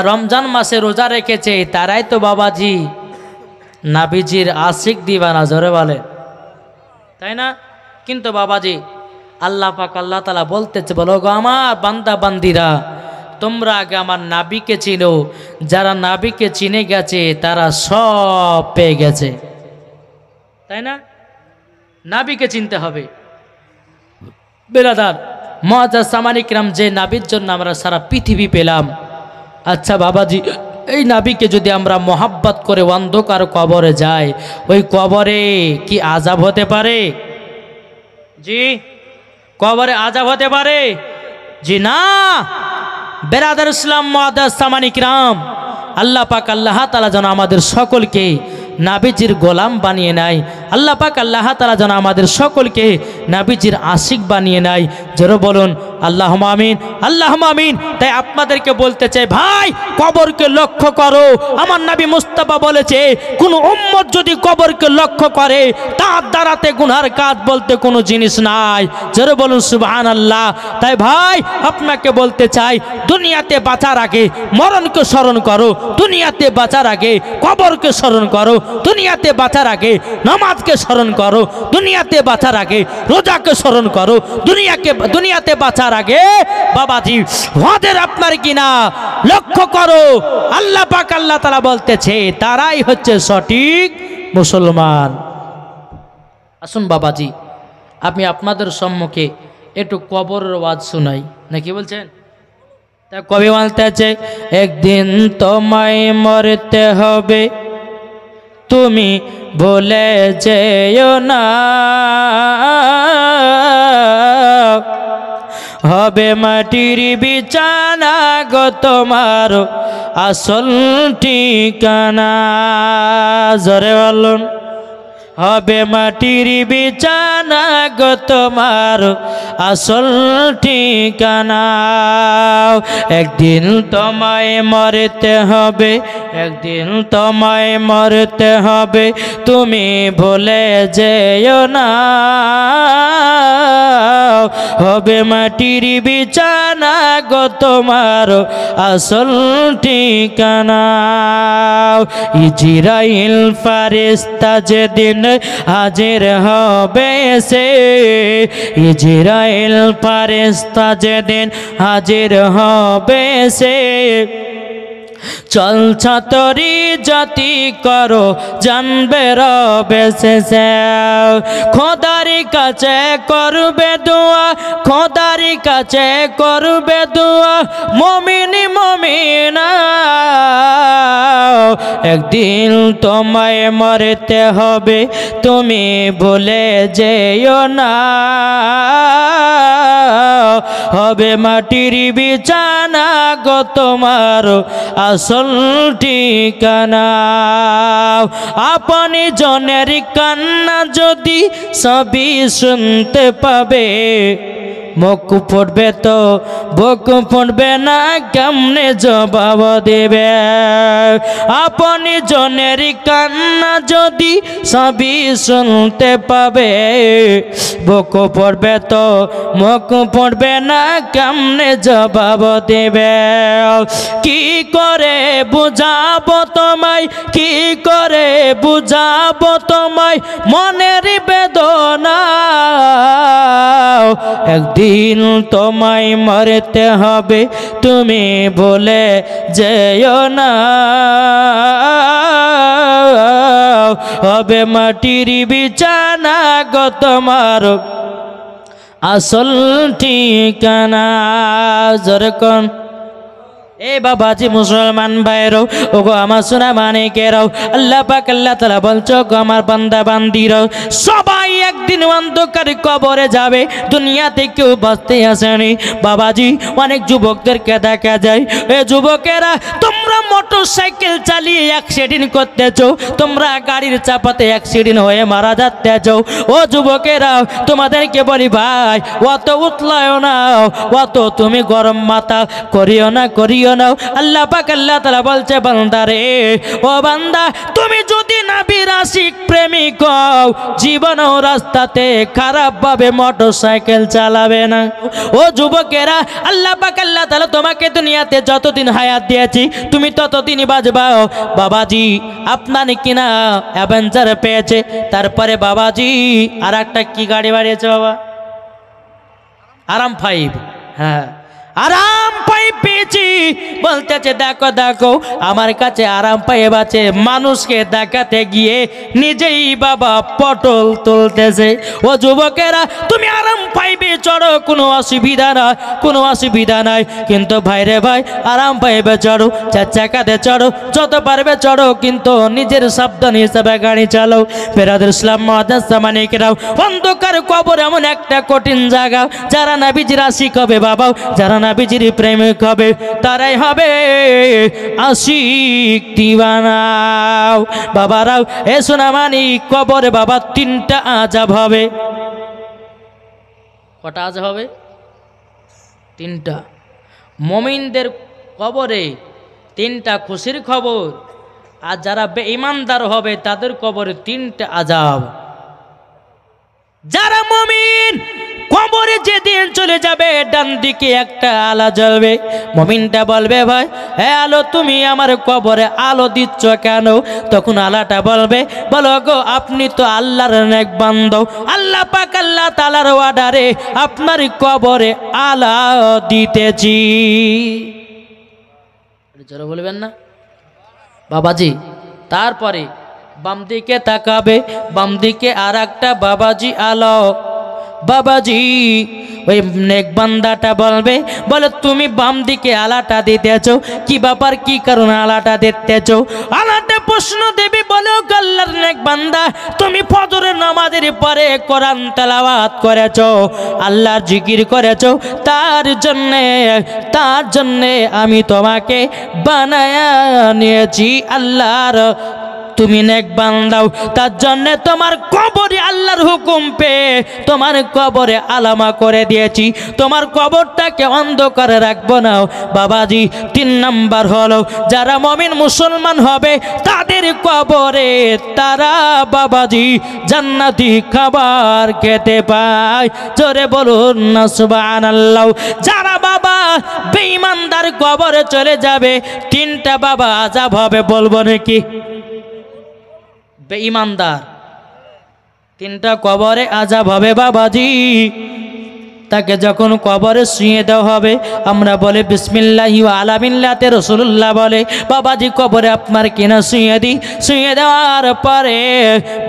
রমজান মাসে রোজা রেখেছে, তারাই তো বাবাজি নাবিজির আশিক দিবানা, জোরে বলে, তাই না? কিন্তু বাবাজি আল্লাহ পাক আল্লাহ তাআলা বলতেছে, বলো গো আমার বান্দা বান্দিরা, তোমরা আগে আমার নাবিকে চিনো। যারা নাবিকে চিনে গেছে তারা সব পেয়ে গেছে, তাই না? নাবিকে চিনতে হবে। বেরাদার মুআজ্জাজ সামানী কিরাম, যে নাবির জন্য আমরা সারা পৃথিবী পেলাম, আচ্ছা বাবাজি এই নাবিকে যদি আমরা মোহাব্বত করে অন্ধকার কবরে যাই, ওই কবরে কি আযাব হতে পারে? জি, কবরে আযাব হতে পারে? জি না। বেরাদার ইসলাম মুআজ্জাজ সামানী কিরাম, আল্লাহ পাক আল্লাহ তাআলা যেন আমাদের সকলকে নাবিজির গোলাম বানিয়ে নেয়। আল্লাহ পাক আল্লাহ তাআলা যেন আমাদের সকলকে নাবিজির আশিক বানিয়ে নেয়। জোরে বলুন আল্লাহুম্মা আমিন, আল্লাহুম্মা আমিন। তাই আপনাদেরকে বলতে চাই ভাই, কবরকে লক্ষ্য করো। আমার নবী মুস্তাফা বলেছে, কোন উম্মত যদি কবরকে লক্ষ্য করে, তার দ্বারাতে গুনার কাজ বলতে কোনো জিনিস নাই। জোরে বলুন সুবহানাল্লাহ। তাই ভাই আপনাকে বলতে চাই, দুনিয়াতে বাঁচার আগে মরণকে স্মরণ করো, দুনিয়াতে বাঁচার আগে কবরকে স্মরণ করো, দুনিয়াতে বাঁচার আগে নামাজকে স্মরণ করো, দুনিয়াতে বাঁচার আগে রোজাকে স্মরণ করো, দুনিয়াতে বাঁচার আগে বাবাজি হজের আপনার কিনা লক্ষ্য করো। আল্লাহ পাক আল্লাহ তাআলা বলতেছে, তারাই হচ্ছে সঠিক মুসলমান। আসুন বাবাজি, আমি আপনাদের সম্মুখে একটু কবরের ওয়াজ শোনাই, নাকি বলছেন? তা কবি বলতেছে, একদিন তোমায় মরতে হবে, তুমি ভুলে যেও না, হবে মাটির বিছানা গো তোমার আসল ঠিকানা। জোরে বলুন, হবে মাটির বিছানা গো তোমার আসল ঠিকানা। একদিন তোমায় মরতে হবে, একদিন তোমায় মরতে হবে, তুমি ভুলে যেও না, হবে মাটির বিছানা গো তোমার আসল ঠিকানা। ইজরাইল ফারিস্তা যেদিন হাজির হবে সে, ইজরাইল ফারিস্তা যেদিন হাজির হবে সে, চলছ তরি জাতি করো জানবে রবে শেষে। খোদার কাছে করবে দোয়া, খোদার কাছে করবে দোয়া মুমিন মুমিনা। একদিন তোমায় মরতে হবে, তুমি ভুলে যেও না, হবে মাটির বিছানা গো তোমার আসল ঠিকানা। আপনি জনের কান্না যদি সবই শুনতে পাবে, মুখ ফুটবে তো বুক ফুটবে না, কেমনে জবাব দেবে? আপনি জনের কান্না যদি সবই শুনতে পাবে, বুক ফুটবে তো মুখ ফুটবে না, কেমনে জবাব দেবে? কি করে বুঝাবো তোমায়, কি করে বুঝাবো তোমায় মনের বেদনা? একদিন একদিন তোমায় মরতে হবে, তুমি ভুলে যেও না। হবে মাটির বিছানা গো তোমার আসল ঠিকানা। যেরকম এ বাবাজি মুসলমান ভাইরও ওগো আমার সোনা মানিকেরাও, আল্লাহ পাক আল্লাহ তাআলা বলছো গো আমার বান্দা বান্দিরাও, সবাই একদিন অন্ধকার কবরে যাবে, দুনিয়াতে কেউ বাঁচতে আসেনি। বাবাজি অনেক যুবকদেরকে দেখা যায়, এ যুবকেরা তোমরা মোটরসাইকেল চালিয়ে অ্যাক্সিডেন্ট করতেছো, তোমরা গাড়ির চাপাতে অ্যাক্সিডেন্ট হয়ে মারা যাচ্তেছো। ও যুবকেরা তোমাদেরকে বলি ভাই, অত উতলায়ও না, অত তুমি গরম মাথা করিও না, করিও না। আল্লাহ পাক আল্লাহ তাআলা বলছে বান্দা রে, ও বান্দা তুমি যদি নবীর আশিক প্রেমিক হও, জীবনও রাস্তাতে খারাপ ভাবে মোটরসাইকেল চালাবে না। ও যুবকেরা আল্লাহ পাক আল্লাহ তাআলা তোমাকে দুনিয়াতে যতদিন হায়াত দিয়েছি তুমি ততদিনই বাঁচবাও। বাবাজি আপনার কিনা অ্যাভেঞ্জার পেয়েছে, তারপরে বাবাজি আর একটা কি গাড়ি বাড়িয়েছে বাবা, আরাম 5। হ্যাঁ আরাম 5 পেয়েছি, বলতেছে দেখো দেখো আমার কাছে আরাম 5 আছে। মানুষকে দেখাতে গিয়ে নিজেই বাবা পটল তুলতেছে। ও যুবকেরা তুমি আরাম 5 চড়ো, কোনো অসুবিধা না, কোনো অসুবিধা নাই, কিন্তু ভাইরে ভাই আরাম 5 চড়ো, 4 চাকাতে চড়ো, যত পারবে চড়ো, কিন্তু নিজের সাবধান হিসাবে গাড়ি চালাও। বেরাদুল ইসলাম মুআজ্জাজ মানিকেরাও, অন্ধকার কবর এমন একটা কঠিন জায়গা, যারা নবীজির আশিক হবে বাবা, যারা নবীজির প্রেমিক হবে তারাই হবে আশিক দিওয়ানাও। বাবারাও এ সোনা মানিক, কবরে বাবা 3টা আযাব হবে। কটা আযাব হবে? 3টা। মুমিনদের কবরে 3টা খুশির খবর, আর যারা বেঈমানদার হবে তাদের কবরে 3টা আযাব। যারা মুমিন কবরে যেদিন চলে যাবে ডান দিকে একটা আলো জ্বলবে, মুমিনটা বলবে ভাই হে আলো তুমি আমার কবরে আলো দিচ্ছ কেন? তখন আলোটা বলবে, বলো গো আপনি তো আল্লাহর নেক বান্দা, আল্লাহ পাক আল্লাহ তাআলার অর্ডারে আপনার কবরে আলো দিতেছি। জোরে বলবেন না বাবাজি। তারপরে বাম দিকে তাকাবে, বাম দিকে আর একটা বাবাজি আলো। বাবাজি ওই নেক বান্দাটা বলবে, বলে তুমি বাম দিকে আলাটা দিতেছো, কি ব্যাপার, কি কারণে আলাটা দিতেছো? আলাটা প্রশ্ন দেবে, বলে আল্লাহর নেক বান্দা তুমি ফজরের নামাজের পরে কোরআন তেলাওয়াত করেছো, আল্লাহর জিকির করেছো, তার জন্যে আমি তোমাকে বানায়া নিয়েছি আল্লাহর, তুমি নেক বান্দাও, তার জন্য তোমার কবরে আল্লাহর হুকুম পেয়ে তোমার কবরে আলামা করে দিয়েছি, তোমার কবরটাকে অন্ধকারে রাখবো না। বাবাজি 3 নাম্বার হলো যারা মুমিন মুসলমান হবে তাদের কবরে তারা বাবাজি জান্নাতি খাবার খেতে পায়। জোরে বলুন না সুবহানাল্লাহ। যারা বাবা বেঈমানদার কবরে চলে যাবে 3টা বাবা আযাব হবে, বলবো নাকি? বেঈমানদার 3টা কবরে আযাব হবে বাবাজি। তাকে যখন কবরে শুয়ে দেওয়া হবে, আমরা বলে বিসমিল্লাহি ওয়া আলা মিল্লাতে রাসূলুল্লাহ বলে বাবাজি কবরে আপনার কিনা শুয়ে দিই। শুয়ে দেওয়ার পরে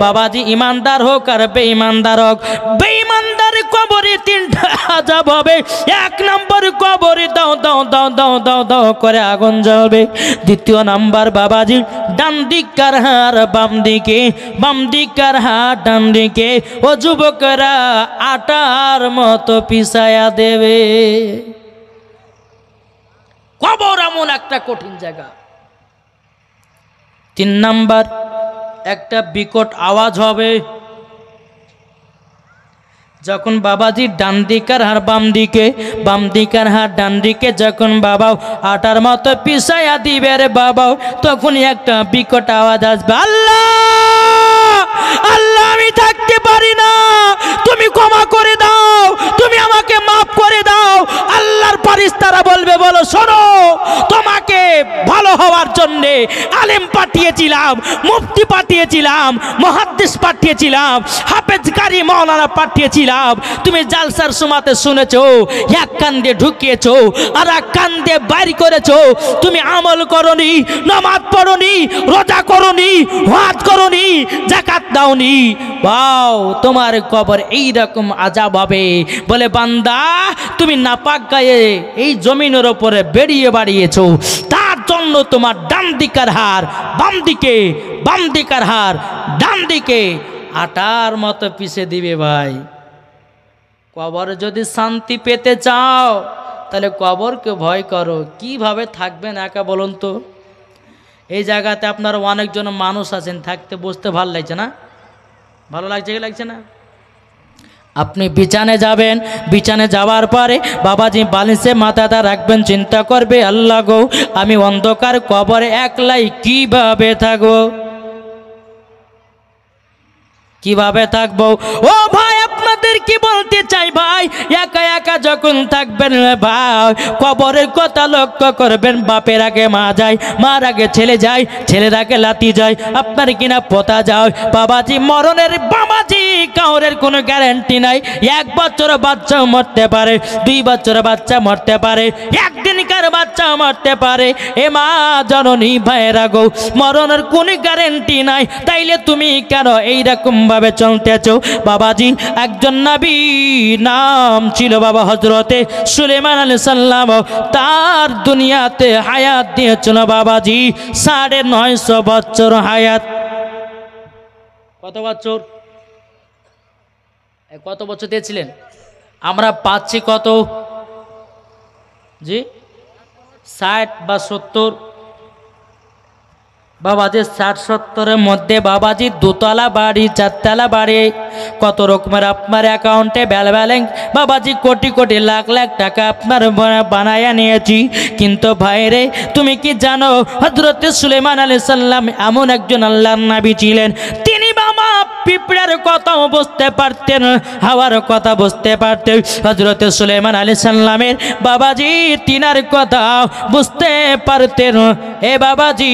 বাবাজি ইমানদার হোক আর বেঈমানদার হোক, বেঈমানদার কবরে 3টা আযাব হবে। 1 নম্বর কবরে দাও দাও দাও দাও দাও দাও করে আগুন জ্বলবে। 2 নাম্বার বাবাজি ডান দিকের হার বাম দিকে, বাম দিকের হার ডান দিকে। ও যুবকরা আটার মতো পিছায়া দেবে। কবর এমন একটা কঠিন জায়গা। 3 নাম্বার একটা বিকট আওয়াজ হবে যখন বাবাজি ডান দিকের হার বাম দিকে, বাম দিকের হার ডান দিকে যখন বাবা আটার মতো পিছায়া দিবে রে বাবা, তখন একটা বিকট আওয়াজ আসবে, আল্লাহ আল্লাহ আমি থাকতে পারি না, তুমি ক্ষমা করে দাও, তুমি আমাকে মাফ করে দাও। আল্লাহর ফেরেশতারা বলবে, বলো শোনো তোমাকে ভালো হওয়ার জন্যে আলেম পাঠিয়েছিলাম, মুফতি পাঠিয়েছিলাম, মুহাদ্দিস পাঠিয়েছিলাম, হাফেজ কারি মাওলানা পাঠিয়েছিলাম। তুমি জালসার সুমাতে শুনেছো, এক কান দিয়ে ঢুকিয়েছো আর এক কান দিয়ে বাইর করেছো। তুমি আমল করনি, নামাজ পড়নি, রোজা করনি, হজ করনি, যাকাত দাওনি। বাও, তোমার কবর এইরকম আযাব হবে। বলে বান্দা, তুমি নাপাক গায়ে এই জমিনের উপরে বেরিয়ে বাড়িয়েছো, তার জন্য তোমার ডান দিকের হার বাম দিকে, বাম দিকের হার ডান দিকে আটার মতো পিষে দিবে। ভাই, কবর যদি শান্তি পেতে চাও তাহলে কবরকে ভয় করো। কিভাবে থাকবেন একা বলুন তো? এই জায়গাতে আপনার অনেকজন মানুষ আছেন, থাকতে বসতে ভালো লাগছে না? ভালো লাগছে কি লাগছে না? আপনি বিছানে যাবেন, বিছানে যাওয়ার পরে বাবাজি বালিশে মাথাটা রাখবেন, চিন্তা করবে আল্লাহ গো, আমি অন্ধকার কবরে একলাই কিভাবে থাকবো, কিভাবে থাকবো? ও ভাই, আপনাদের কি বলতে চাই ভাই, একা একা যখন থাকবেন ভাই, কবরের কথা লক্ষ্য করবেন। বাপের আগে মা যায়, মার আগে ছেলে যায়, ছেলের আগে লাতি যায়, আপনার কিনা পোতা যায়। বাবাজি মরণের বাবাজি কাউরের কোনো গ্যারান্টি নাই। 1 বছর বাচ্চা মরতে পারে, 2 বছর বাচ্চা মরতে পারে, একদিনকার বাচ্চা মরতে পারে। এ মা জননী ভাইয়েরা গো, মরণের কোনো গ্যারান্টি নাই। তাইলে তুমি কেন এইরকম ভাবে চলতেছো? বাবাজি একজন নবী নাম ছিল বাবা হযরতে সুলাইমান আলাইহিস সালাম, তার দুনিয়াতে হায়াত দিয়েছিল বাবাজি 950 বছর হায়াত। কত বছর? কত বছর দিয়েছিলেন? আমরা পাচ্ছি কত জি? 60 বা 70। বাবাজি 60-70-এর মধ্যে বাবাজি 2 তলা বাড়ি, 4 তলা বাড়ি, কত রকমের আপনার অ্যাকাউন্টে ব্যালেন্স বাবাজি, কোটি কোটি লাখ লাখ টাকা আপনার বানায়া নিয়েছি। কিন্তু ভাইরে, তুমি কি জানো হযরতে সুলাইমান আলাইহিস সালাম এমন একজন আল্লাহর নবী ছিলেন, তিনি বাবা পিঁপড়ার কথাও বুঝতে পারতেন, হাওয়ার কথা বুঝতে পারতেন। হযরতে সুলাইমান আলাইহিস সালামের বাবাজি তিনার কথা বুঝতে পারতেন। এ বাবাজি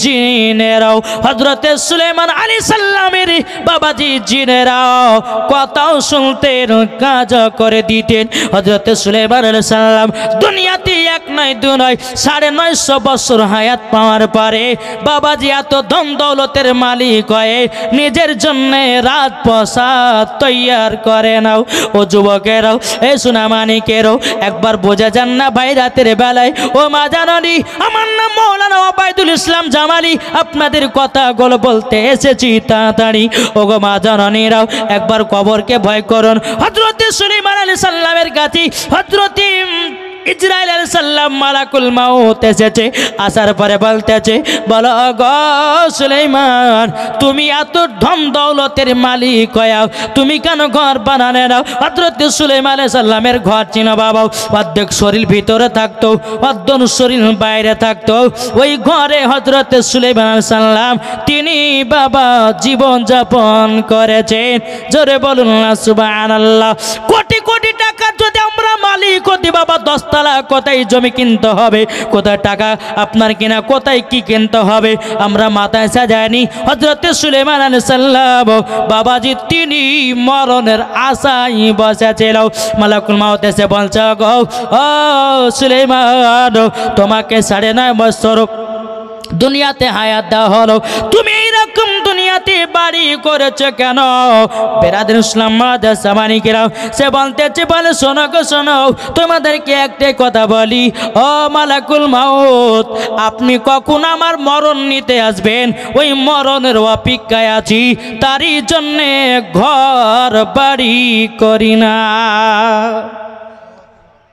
জিনেরাও হযরতে সুলাইমান আলাইহিস সালামের বাবাজি জিনেরাও কথাও শুনতেন, কাজ করে দিতেন। হযরতে সুলাইমান আলাইহিস সালাম দুনিয়াতে 1 নয় 2 নয় 950 বছর হায়াত পাওয়ার পরে বাবাজি এত ধন দৌলতের মালিক হয়ে নিজের জন্য রাজপ্রাসাদ তৈয়ার করে নাও। ও যুবকেরাও, এ সোনামানিকেরও, একবার বোঝা যান না ভাই রাতের বেলায়? ও মা জাননি, আমার নাম মাওলানা ওবায়দুল ইসলাম জামালি, আপনাদের কথাগুলো বলতে এসেছি তাড়াতাড়ি। ও গো মা জাননীরাও, একবার কবরকে ভয় করুন। হযরতে সুলাইমান আলাইহিস সালামের কাছে হযরতে ইসরাইল আলাইহিস সালাম মালাকুল মাউত এসেছে, আসার পরে বলতেছে, বলো গো সুলাইমান, তুমি এত ধন দৌলতের মালিক হয়ে তুমি কেন ঘর বানানে নাও? হযরতে সুলাইমান আলাইহিস সালামের ঘর ছিল বাবা, অর্ধেক শরীর ভিতরে থাকতো, অর্ধেক শরীর বাইরে থাকতো। ওই ঘরে হযরতে সুলাইমান আলাইহিস সালাম তিনি বাবা জীবন যাপন করেছেন। জোরে বলুন না সুবহানাল্লাহ। কোটি কোটি টাকা যদি আমরা মালিক হতে বাবা, 10 তলা কোথায় জমি কিনতে হবে, কোথায় টাকা আপনার কিনা, কোথায় কি কিনতে হবে আমরা মাথায় সাজায়নি। হযরতে সুলাইমান আলাইহিস সালাম বাবাজি তিনি মরণের আশায় বসেছিল। মালাকুল মাউত এসে বলছে, গো ও সুলাইমান, তোমাকে 9.5 বছর দুনিয়াতে হায়াত দেওয়া হলো, তুমি এইরকম দুনিয়াতে বাড়ি করেছো কেন? বেরাদর ইসলাম মাদাসামানিকেরাও সে বলতেছে, বলে শোনো গো শোনো, তোমাদেরকে একটাই কথা বলি, ও মালাকুল মাউত, আপনি কখন আমার মরণ নিতে আসবেন? ওই মরণের অপেক্ষায় আছি, তারই জন্যে ঘর বাড়ি করি না।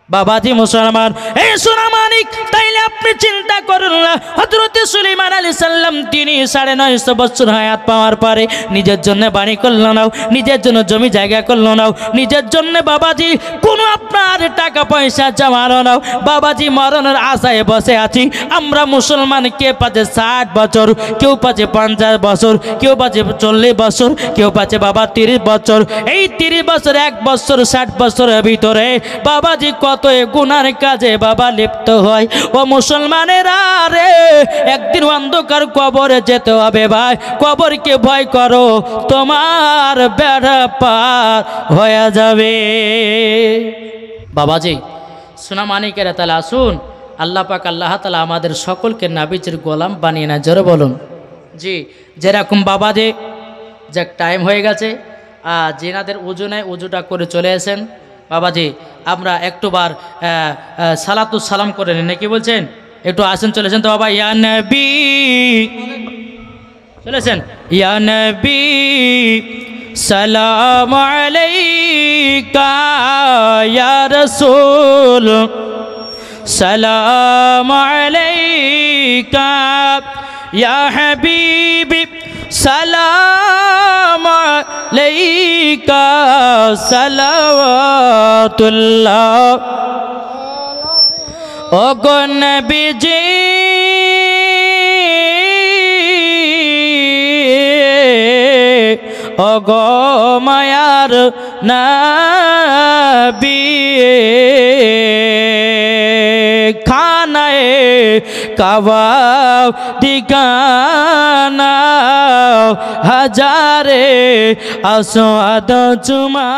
বাবাজি মুসলমান, এই সোনামানিক, তাইলে আপনি চিন্তা করুন না, হযরতে সুলাইমান আলাইহিস সালাম তিনি 950 বছর হায়াত পাওয়ার পরে নিজের জন্য বাড়ি করলো না, নিজের জন্য জমি জায়গা করলো না, নিজের জন্য বাবাজি কোনো আপনার বাবাজি টাকা পয়সা জমানো নাও, বাবাজি মরণের আশায় বসে আছি আমরা মুসলমান। কে পাচ্ছে 60 বছর, কেউ পাচ্ছে 50 বছর, কেউ পাচ্ছে 40 বছর, কেউ পাচ্ছে বাবা 30 বছর। এই 30 বছর 1 বছর 60 বছরের ভিতরে বাবাজি কত গুনার কাজে বাবা লিপ্ত হয়। ও মুসলমানেরা রে, একদিন অন্ধকার কবরে যেতে হবে ভাই। কবরকে ভয় করো, তোমার বেড়া পার হয়ে যাবে। বাবাজি সোনা মানিকেরা, তাহলে আসুন আল্লাহ পাক আল্লাহ তাআলা আমাদের সকলকে নাবিজের গোলাম বানিয়ে না। জোরে বলুন জি। যেরকম বাবাজি যে টাইম হয়ে গেছে, যেনাদের উজু নেয় উজুটা করে চলে আসেন। বাবাজি আমরা একটুবার সালাতু সালাম করে নিন, কি বলছেন? একটু আসেন, চলেছেন তো বাবা। ইয়া নবী চলেছেন, ইয়া নবী সালাম আলাইকা, ইয়া রাসূল সালাম আলাইকা, ইয়া হাবিবি সালাম আলাইকা, সালাওয়াতুল্লাহ। ও গো নবীজি ও গো মায়ার নবী, খানায়ে কাবা দিগানা হাজারে আসোয়াদ চুমা।